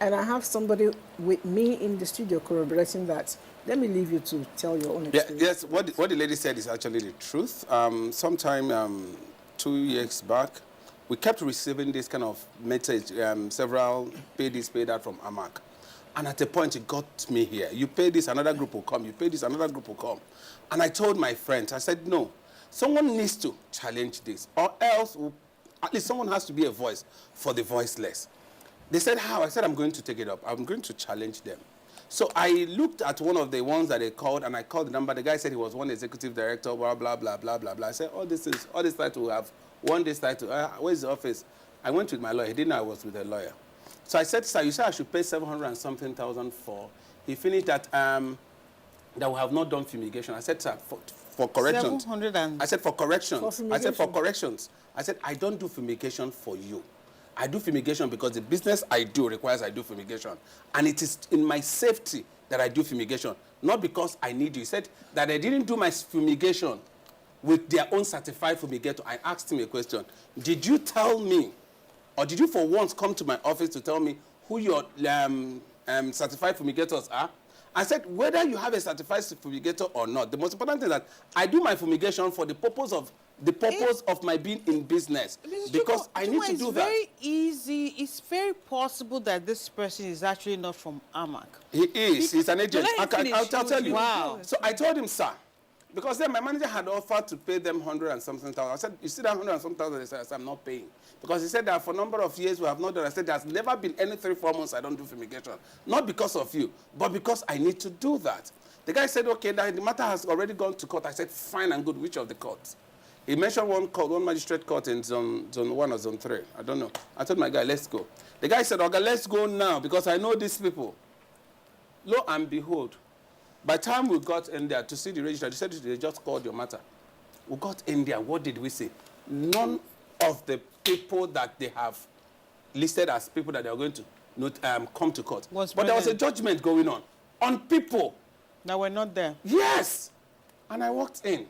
And I have somebody with me in the studio corroborating that. Let me leave you to tell your own experience. Yes, what the lady said is actually the truth. Sometime 2 years back, we kept receiving this kind of message, several pay this, pay that from AMAC. And at a point, it got me here. You pay this, another group will come. You pay this, another group will come. And I told my friends, I said, no, someone needs to challenge this, or else at least someone has to be a voice for the voiceless. They said, how? I said, I'm going to take it up. I'm going to challenge them. So I looked at one of the ones that they called, and I called the number. The guy said he was one executive director, blah, blah, blah, blah, blah, blah. I said, all this title we have, one this title. Where's the office? I went with my lawyer. He didn't know I was with a lawyer. So I said, sir, you said I should pay 700 and something thousand for. He finished that we have not done fumigation. I said, sir, for corrections. 700 and... I said, for corrections. I said, for corrections. I said, I don't do fumigation for you. I do fumigation because the business I do requires I do fumigation. And it is in my safety that I do fumigation, not because I need you. He said that I didn't do my fumigation with their own certified fumigator. I asked him a question. Did you tell me, or did you for once come to my office to tell me who your certified fumigators are? I said, whether you have a certified fumigator or not, the most important thing is that I do my fumigation for the purpose of my being in business. Because I need to do that. It's very easy. It's very possible that this person is actually not from Amak. He is. He's an agent. I'll tell you. Wow. So I told him, sir, because then my manager had offered to pay them 100 and something thousand. I said, you see that 100 and something thousand? He said, I'm not paying. Because he said that for a number of years we have not done. I said, there's never been any 3-4 months I don't do fumigation. Not because of you, but because I need to do that. The guy said, okay, the matter has already gone to court. I said, fine and good. Which of the courts? He mentioned one magistrate court in zone 1 or zone 3. I don't know. I told my guy, let's go. The guy said, okay, let's go now because I know these people. Lo and behold, by the time we got in there to see the register, they said they just called your matter. We got in there. What did we see? None of the people that they have listed as people that they are going to come to court. But there was a judgment going on people. That were not there. Yes. And I walked in.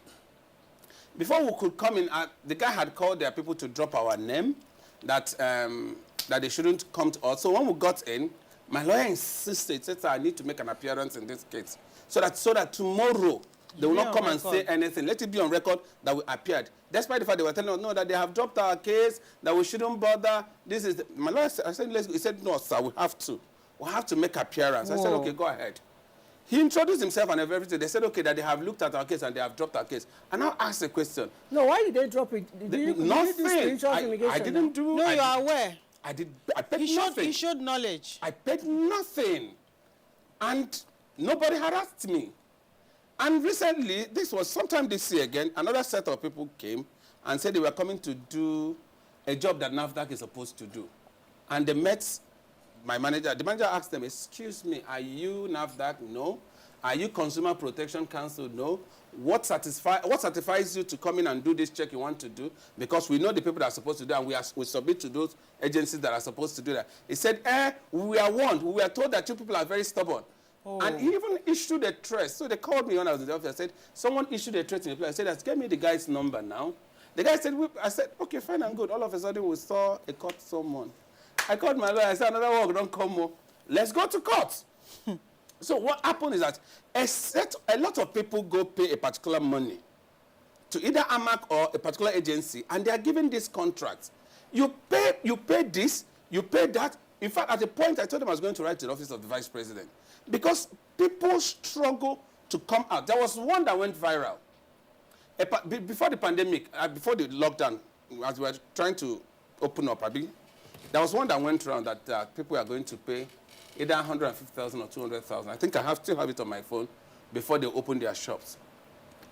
Before we could come in, the guy had called their people to drop our name, that they shouldn't come to us. So when we got in, my lawyer insisted, said, I need to make an appearance in this case. So that tomorrow, they will not come and say anything. Let it be on record that we appeared. Despite the fact they were telling us, no, that they have dropped our case, that we shouldn't bother. My lawyer said, I said, let's go. He said, no, sir, we have to. We have to make appearance. Whoa. I said, okay, go ahead. He introduced himself and everything. They said, okay, that they have looked at our case and they have dropped our case. And now ask the question. No, why did they drop it? Did Nothing. I didn't do. No, you are aware. I paid nothing. He showed knowledge. I paid nothing. And nobody harassed me. And recently, this was sometime this year again, another set of people came and said they were coming to do a job that NAFDAC is supposed to do. And they met my manager. The manager asked them, excuse me, are you NAFDAC? No. Are you Consumer Protection Council? No. What certifies you to come in and do this check you want to do? Because we know the people that are supposed to do, and we submit to those agencies that are supposed to do that. He said, we are warned. We were told that you people are very stubborn. Oh. And he even issued a threat. So they called me when I was in the office. I said, someone issued a threat in the place. I said, get me the guy's number now. The guy said, I said, okay, fine and good. All of a sudden, we saw a court someone. I called my lawyer. I said, another work, don't come more. Let's go to court. So what happened is that a lot of people go pay a particular money to either AMAC or a particular agency, and they are given this contract. You pay this, you pay that. In fact, at the point, I told them I was going to write to the office of the vice president because people struggle to come out. There was one that went viral. Before the pandemic, before the lockdown, as we were trying to open up, there was one that went around that people are going to pay either 150,000 or 200,000. I think I still have it on my phone before they open their shops.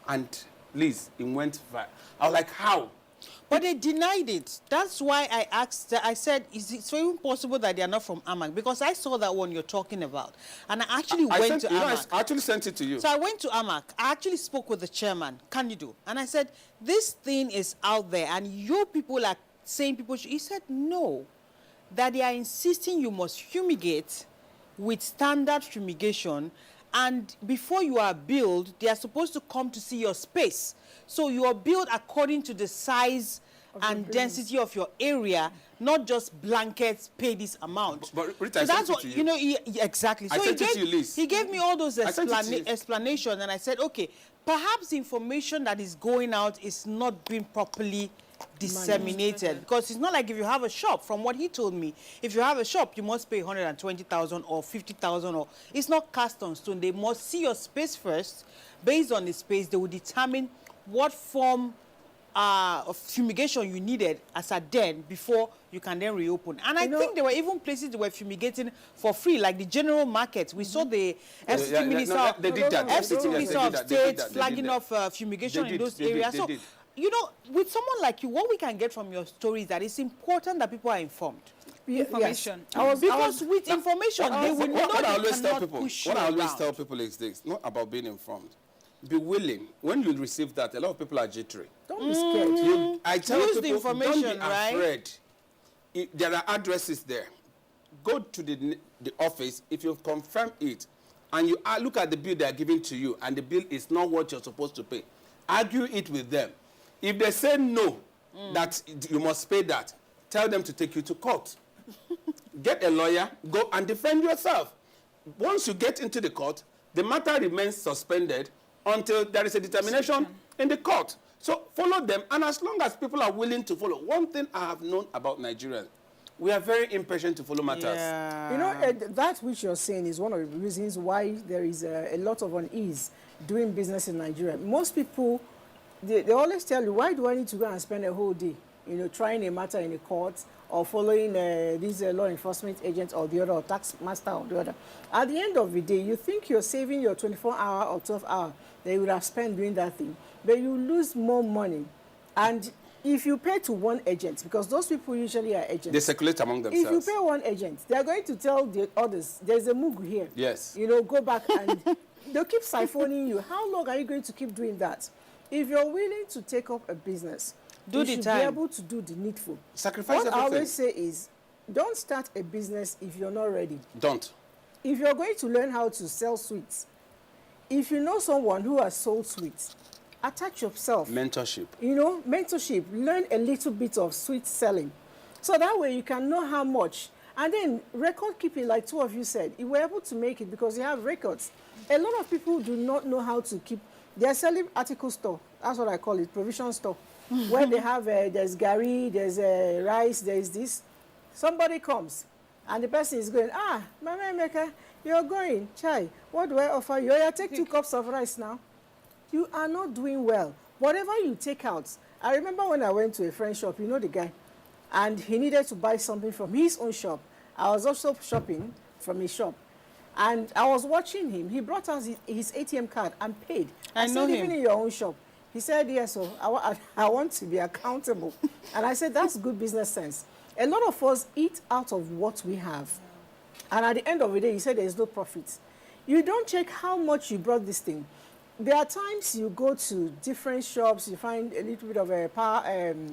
And Liz, it went viral. I was like, how? But they denied it. That's why I asked, I said, is it so even possible that they are not from AMAC? Because I saw that one you're talking about. And I actually went to AMAC. I actually sent it to you. So I went to AMAC. I actually spoke with the chairman, Candido. And I said, this thing is out there and your people are saying people should. He said, no. That they are insisting you must fumigate with standard fumigation, and before you are billed, they are supposed to come to see your space. So you are billed according to the size and density of your area, not just blankets, pay this amount. But Rita, so that's what, you know, exactly. So he gave me all those explanations, and I said, okay, perhaps the information that is going out is not being properly disseminated, because it's not like if you have a shop, from what he told me, if you have a shop, you must pay 120,000 or 50,000, or it's not cast on stone. They must see your space first. Based on the space, they will determine what form of fumigation you needed as a den before you can then reopen. And I think there were even places that were fumigating for free, like the general market. We saw the FCT Minister of State flagging off fumigation in those areas. So, you know, with someone like you, what we can get from your story is that it's important that people are informed. Information. Yes. Because with information, they will know what I always tell people is this, not about being informed. Be willing. When you receive that, a lot of people are jittery. Don't be scared. I tell Use people, the information, don't be afraid. There are addresses there. Go to the office. If you confirm it, and you look at the bill they are giving to you, and the bill is not what you're supposed to pay, argue it with them. If they say no, that you must pay that, tell them to take you to court. Get a lawyer, go and defend yourself. once you get into the court, the matter remains suspended until there is a determination in the court. So follow them, and as long as people are willing to follow. One thing I have known about Nigerians, we are very impatient to follow matters. Yeah. You know, that which you're saying is one of the reasons why there is a lot of unease doing business in Nigeria. Most people, they always tell you, why do I need to go and spend a whole day, you know, trying a matter in a court or following these law enforcement agents or the other, or tax master or the other. At the end of the day, you think you're saving your 24-hour or 12-hour that you would have spent doing that thing, but you lose more money. And if you pay to one agent, because those people usually are agents. They circulate among themselves. If you pay one agent, they're going to tell the others, there's a Mugu here. Yes. You know, go back and they'll keep siphoning you. How long are you going to keep doing that? If you're willing to take up a business, you should be able to do the needful. Sacrifice everything. What I always say is, don't start a business if you're not ready. Don't. If you're going to learn how to sell sweets, if you know someone who has sold sweets, attach yourself. Mentorship. You know, mentorship. Learn a little bit of sweet selling. So that way you can know how much. And then record keeping, like two of you said, you were able to make it because you have records. A lot of people do not know how to keep. They're selling article store. That's what I call it, provision store. Where they have, there's gari, there's rice, there's this. Somebody comes and the person is going, Mama Emeka, you're going, chai, what do I offer you? Yeah, take 2 cups of rice now. You are not doing well. Whatever you take out. I remember when I went to a friend's shop, you know the guy, and he needed to buy something from his own shop. I was also shopping from his shop. And I was watching him. He brought us his ATM card and paid. I said, even in your own shop. He said, yes, so I want to be accountable. And I said, that's good business sense. A lot of us eat out of what we have. And at the end of the day, he said there's no profit. You don't check how much you brought this thing. There are times you go to different shops, you find a little bit of a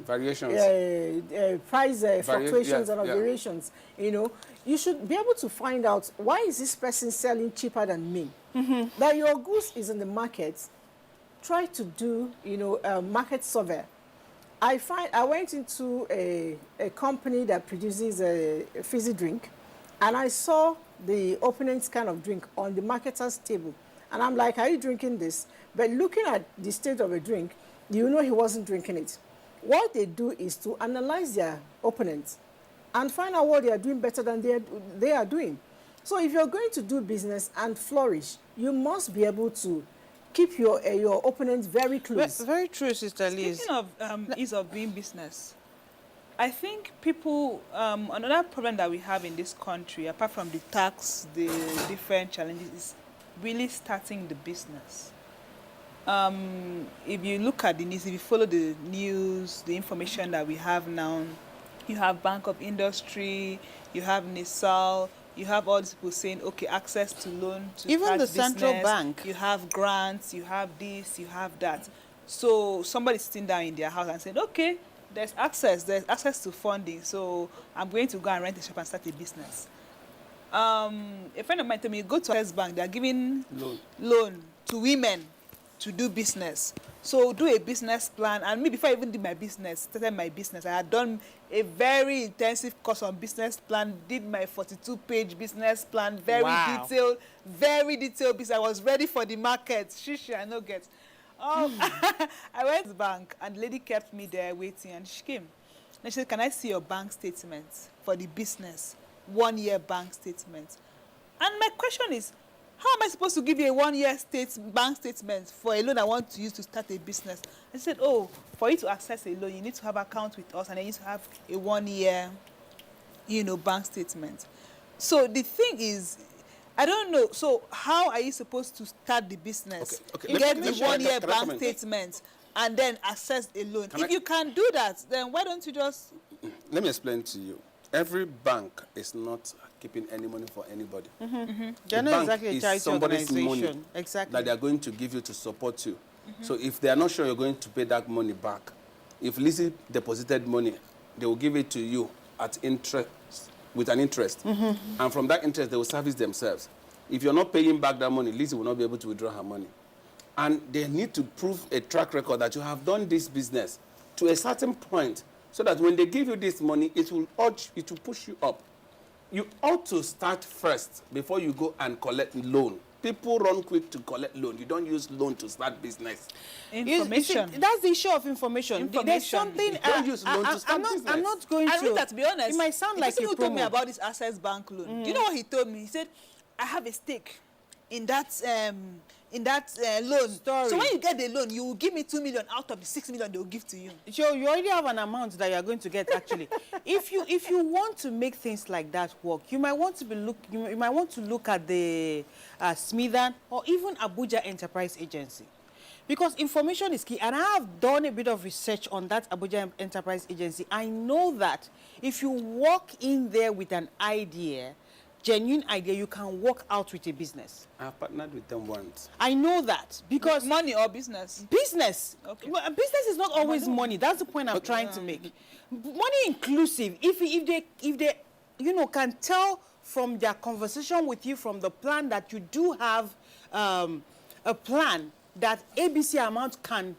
variations, price fluctuations and variations. You know, you should be able to find out, why is this person selling cheaper than me? That your goods is in the market. Try to do, you know, a market survey. I went into a company that produces a fizzy drink, and I saw the opponent's kind of drink on the marketer's table. And I'm like, are you drinking this? But looking at the state of a drink, you know he wasn't drinking it. What they do is to analyze their opponents and find out what they are doing better than they are doing. So if you're going to do business and flourish, you must be able to keep your opponents very close. Very true, Sister Liz. Speaking of ease of doing business, I think people, another problem that we have in this country, apart from the tax, the different challenges, is really starting the business. If you look at the news, if you follow the news, the information that we have now, you have Bank of Industry, you have NISAL, you have all these people saying, okay, access to loan to even start the business, central bank. You have grants, you have this, you have that. So somebody's sitting down in their house and saying, okay, there's access to funding, so I'm going to go and rent a shop and start a business. A friend of mine told me, go to Access Bank, they're giving loan to women to do business. So do a business plan. And me, before I even did my business, started my business, I had done a very intensive course on business plan, did my 42-page business plan, very detailed business. I was ready for the market. Shishi, I know get. I went to the bank, and the lady kept me there waiting, and she came. And she said, can I see your bank statement for the business? 1-year bank statement. And my question is, how am I supposed to give you a 1-year bank statement for a loan I want to use to start a business? I said, oh, for you to access a loan, you need to have an account with us, and then you need to have a 1-year, you know, bank statement. So the thing is, I don't know. So how are you supposed to start the business? Okay. Get the 1-year bank statement and then access a loan. If you can do that, then why don't you just... Let me explain to you. Every bank is not keeping any money for anybody. They're not exactly a charity organization. Money that they are going to give you to support you. So if they are not sure you're going to pay that money back, if Lizzie deposited money, they will give it to you at interest, with an interest. And from that interest, they will service themselves. If you're not paying back that money, Lizzie will not be able to withdraw her money. And they need to prove a track record that you have done this business to a certain point, so that when they give you this money, it will push you up. you ought to start first before you go and collect loan. People run quick to collect loan. You don't use loan to start business. Information. You see, that's the issue of information. There's something. Don't use loan to start business. I'm not going to. Rita, to be honest, it might sound like the person a who told me promo. about this Access Bank loan. Do you know what he told me? He said, "I have a stake in that loan. Story. So when you get the loan, you will give me 2 million out of the 6 million they will give to you." So you already have an amount that you are going to get actually. if you want to make things like that work, you might want to you might want to look at the Smithan or even Abuja Enterprise Agency. Because information is key, and I have done a bit of research on that Abuja Enterprise Agency. I know that if you walk in there with an idea, genuine idea, you can walk out with a business. I've partnered with them once. I know that because money or business? Business. Okay. Well, business is not always money. That's the point I'm trying to make. Money inclusive. If they can tell from their conversation with you, from the plan, that you do have a plan that ABC amount can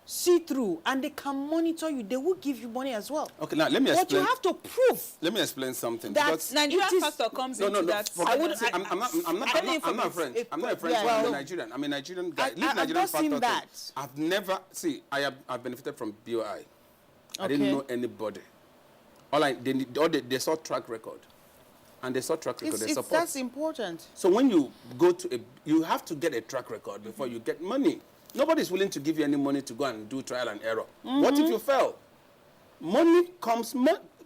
see through, and they can monitor you, they will give you money as well. Okay, now let me explain. But you have to prove. Let me explain something. That Nigerian factor comes into that. I'm not a friend. I'm not a friend. I'm a Nigerian. I'm a Nigerian guy. Leave Nigerian factor thing. I've never I've benefited from BOI. I didn't know anybody. They saw track record. And they saw track record, they support. That's important. So when you go to you have to get a track record before you get money. Nobody's willing to give you any money to go and do trial and error. What if you fail? Money comes.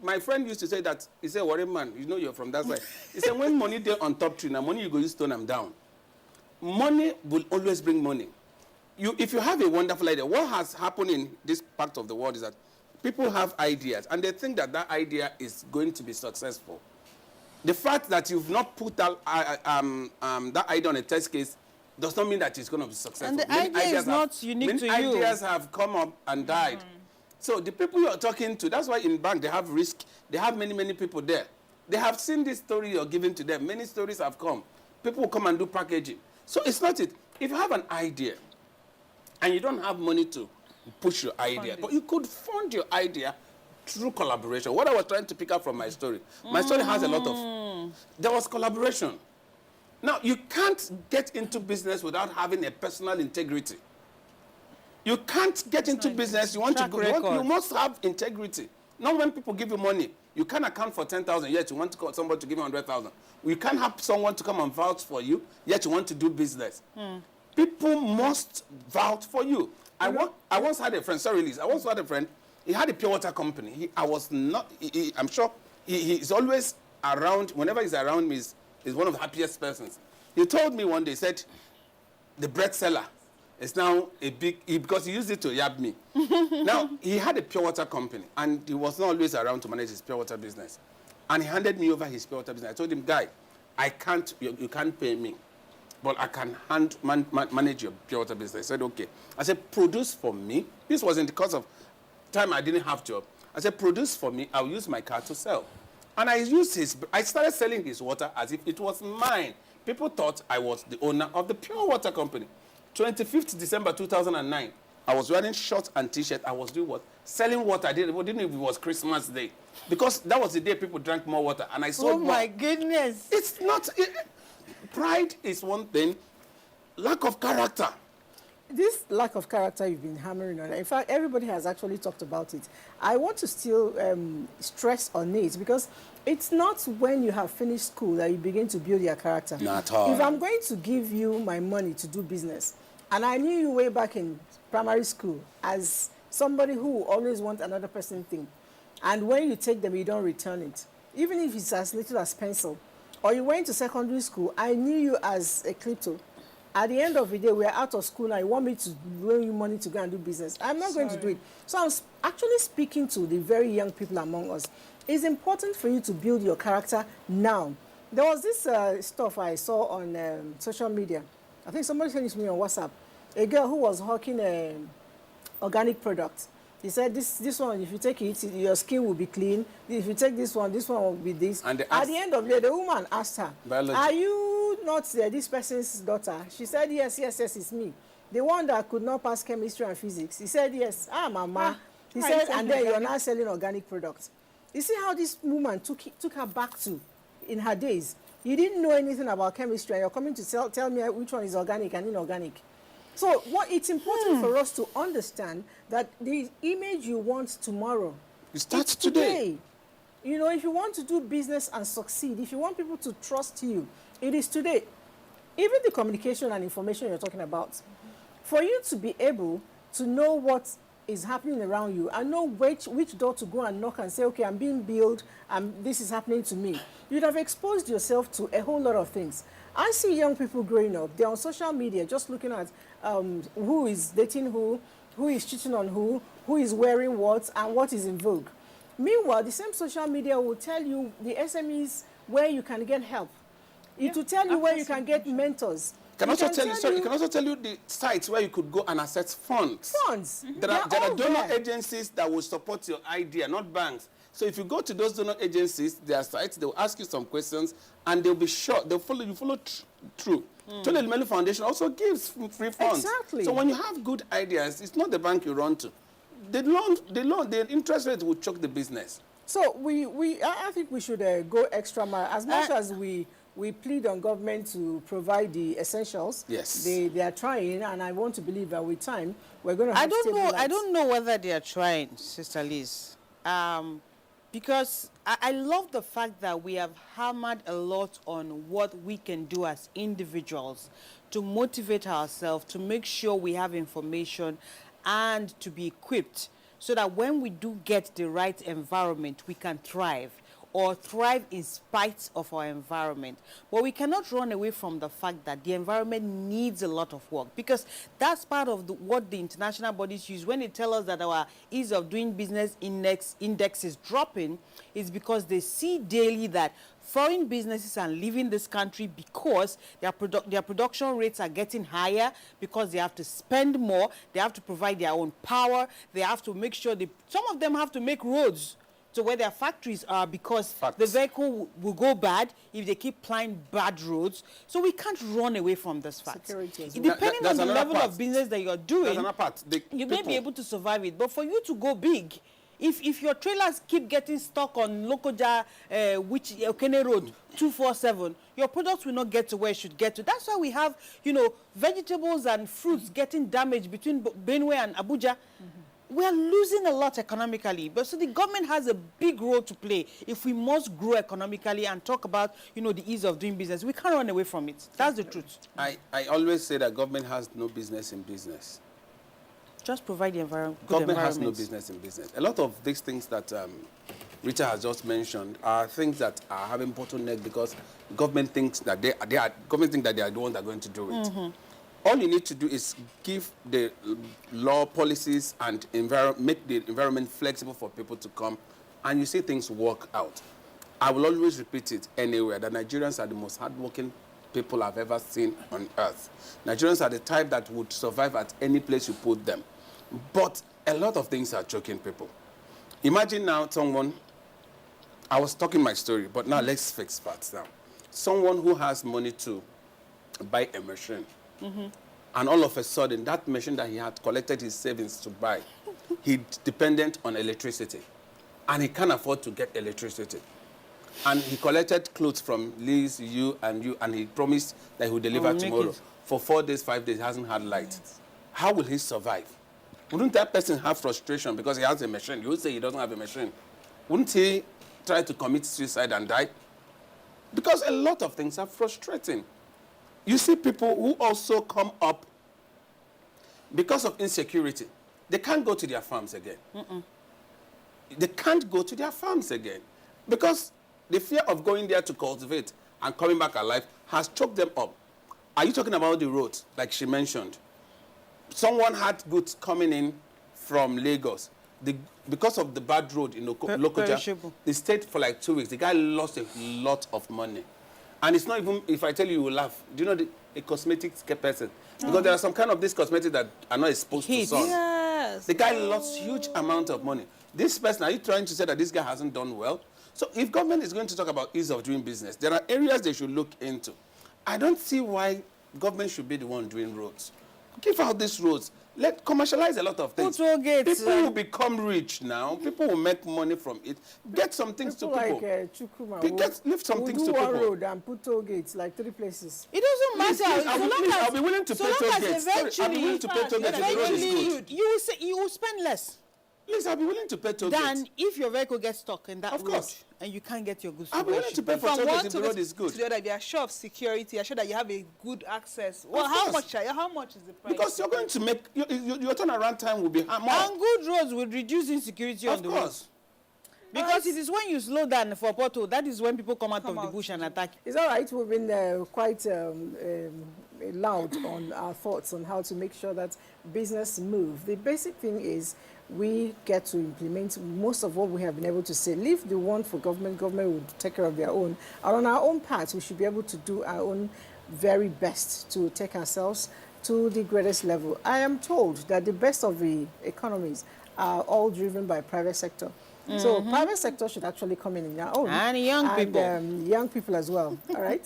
My friend used to say that. He said, "Worry man, you know you're from that side." He said, "When money they on top tree, now money you go use stone them down. Money will always bring money. If you have a wonderful idea, what has happened in this part of the world is that people have ideas and they think that that idea is going to be successful. The fact that you've not put that idea on a test case does not mean that it's going to be successful. And the idea is not unique to you. Many ideas have come up and died. So the people you're talking to, that's why in bank they have risk. They have many, many people there. They have seen this story you're giving to them. Many stories have come. People will come and do packaging. So it's not it. If you have an idea and you don't have money to push your idea, but you could fund your idea through collaboration. What I was trying to pick up from my story has a lot of, there was collaboration. Now, you can't get into business without having a personal integrity. You can't get into business, you must have integrity. Not when people give you money, you can't account for 10,000, yet you want to call somebody to give you 100,000. You can't have someone to come and vouch for you, yet you want to do business. People must vouch for you. I once had a friend, he had a pure water company. I'm sure he's always around, whenever he's around me, he's one of the happiest persons. He told me one day, he said, the bread seller is now because he used it to yab me. Now, he had a pure water company, and he was not always around to manage his pure water business. And he handed me over his pure water business. I told him, guy, you can't pay me, but I can manage your pure water business. He said, okay. I said, produce for me. This was in the course of time I didn't have job. I said, produce for me. I'll use my car to sell. And I started selling his water as if it was mine. People thought I was the owner of the pure water company. 25th December 2009, I was wearing shorts and t-shirt. I was doing what? Selling water. I didn't know if it was Christmas Day. Because that was the day people drank more water. And I sold more. Oh my goodness. It's not, pride is one thing, lack of character. This lack of character you've been hammering on, in fact, everybody has actually talked about it. I want to still stress on it because it's not when you have finished school that you begin to build your character. Not at all. If I'm going to give you my money to do business, and I knew you way back in primary school as somebody who always wants another person thing, and when you take them, you don't return it, even if it's as little as pencil, or you went to secondary school, I knew you as a crypto. At the end of the day, we're out of school now. You want me to loan you money to go and do business. I'm not going to do it. So I'm actually speaking to the very young people among us. It's important for you to build your character now. There was this stuff I saw on social media. I think somebody sent it to me on WhatsApp. A girl who was hawking organic products. He said, this one, if you take it, your skin will be clean. If you take this one will be this. And at the end of the day, the woman asked her, are you not this person's daughter? She said, yes, it's me. The one that could not pass chemistry and physics. He said, yes, mama. He said, and then you're now selling organic products. You see how this woman took her back to in her days, you didn't know anything about chemistry, and you're coming to tell me which one is organic and inorganic. So what it's important for us to understand that the image you want tomorrow, it starts today. You know, if you want to do business and succeed, if you want people to trust you, it is today. Even the communication and information you're talking about, for you to be able to know what is happening around you and know which door to go and knock and say, okay, I'm being billed and this is happening to me, you'd have exposed yourself to a whole lot of things. I see young people growing up, they're on social media just looking at who is dating who is cheating on who is wearing what, and what is in vogue. Meanwhile, the same social media will tell you the SMEs where you can get help. It will tell you where you can get mentors. Can also tell you the sites where you could go and access funds. Funds. There are donor agencies that will support your idea, not banks. So if you go to those donor agencies, their sites, they will ask you some questions, and they'll be sure they'll follow through. Tole Elumelu Foundation also gives free funds. Exactly. So when you have good ideas, it's not the bank you run to. The interest rate will choke the business. So I think we should go extra mile as much as we plead on government to provide the essentials. Yes. They are trying, and I want to believe that with time we're going to have I don't know whether they are trying, Sister Liz. Because I love the fact that we have hammered a lot on what we can do as individuals to motivate ourselves, to make sure we have information and to be equipped so that when we do get the right environment, we can thrive, or thrive in spite of our environment. But we cannot run away from the fact that the environment needs a lot of work, because that's part of what the international bodies use when they tell us that our ease of doing business index is dropping, is because they see daily that foreign businesses are leaving this country because their production rates are getting higher, because they have to spend more, they have to provide their own power, they have to make sure some of them have to make roads to where their factories are, because the vehicle will go bad if they keep plying bad roads. So we can't run away from this fact. Depending on the level of business that you're doing, you may be able to survive it. But for you to go big, if your trailers keep getting stuck on Lokoja, Okene Road 247, your products will not get to where it should get to. That's why we have, vegetables and fruits getting damaged between Benue and Abuja. We are losing a lot economically, but so the government has a big role to play if we must grow economically and talk about, the ease of doing business. We can't run away from it. That's the truth. I always say that government has no business in business. Just provide the environment. Government has no business in business. A lot of these things that Rita has just mentioned are things that are having bottleneck because government thinks that they are the ones that are going to do it. All you need to do is give the law policies and make the environment flexible for people to come, and you see things work out. I will always repeat it anywhere, that Nigerians are the most hardworking people I've ever seen on earth. Nigerians are the type that would survive at any place you put them. But a lot of things are choking people. Imagine now someone, I was talking my story, but now let's fix facts now. Someone who has money to buy a machine, and all of a sudden, that machine that he had collected his savings to buy, he's dependent on electricity. And he can't afford to get electricity. And he collected clothes from Liz, you, and he promised that he would deliver tomorrow. For 4 days, 5 days, he hasn't had light. How will he survive? Wouldn't that person have frustration because he has a machine? You would say he doesn't have a machine. Wouldn't he try to commit suicide and die? Because a lot of things are frustrating. You see people who also come up because of insecurity. They can't go to their farms again. They can't go to their farms again because the fear of going there to cultivate and coming back alive has choked them up. Are you talking about the roads, like she mentioned? Someone had goods coming in from Lagos. Because of the bad road in Lokoja, they stayed for like 2 weeks. The guy lost a lot of money. And it's not even, if I tell you, you will laugh. Do you know a cosmetics person? Because there are some kind of these cosmetics that are not exposed to sun. Yes. The guy lost huge amount of money. This person, are you trying to say that this guy hasn't done well? So if government is going to talk about ease of doing business, there are areas they should look into. I don't see why government should be the one doing roads. Give out these roads. Let commercialize a lot of things. Gates, people will become rich now. People will make money from it. Get some things to people. Like Chukuma. Lift some things to people. people. Road and put toll gates, like 3 places. It doesn't matter. I'll be willing to pay toll gates. I'll be willing to pay toll gates if the road is good. You will spend less. Yes, I'll be willing to pay toll gates. Than if your vehicle gets stuck in that road. Of course. And you can't get your goods. I'll be willing to pay for toll gates if the road is good. To the other, if you are sure of security, you are sure that you have a good access. Well, how much is the price? Because you're going to make your turnaround time will be more. And good roads will reduce insecurity on the road. Of course. Because it is when you slow down for pothole, that is when people come out of the bush and attack. It's all right. We've been quite loud on our thoughts on how to make sure that business move. The basic thing is we get to implement most of what we have been able to say. Leave the one for government. Government will take care of their own. And on our own part, we should be able to do our own very best to take ourselves to the greatest level. I am told that the best of the economies are all driven by private sector. So private sector should actually come in our own. And young people. Young people as well. All right.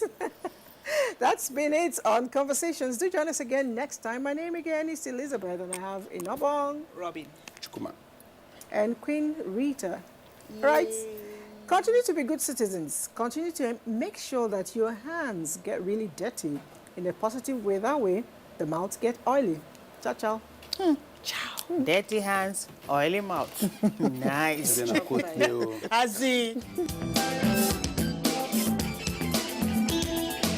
That's been it on Conversations. Do join us again next time. My name again is Elizabeth, and I have Inobong, Robin, Chukuma, and Queen Rita. Yay. Right? Continue to be good citizens. Continue to make sure that your hands get really dirty in a positive way. That way, the mouth get oily. Ciao, ciao. Ciao. Dirty hands, oily mouth. Nice. I see.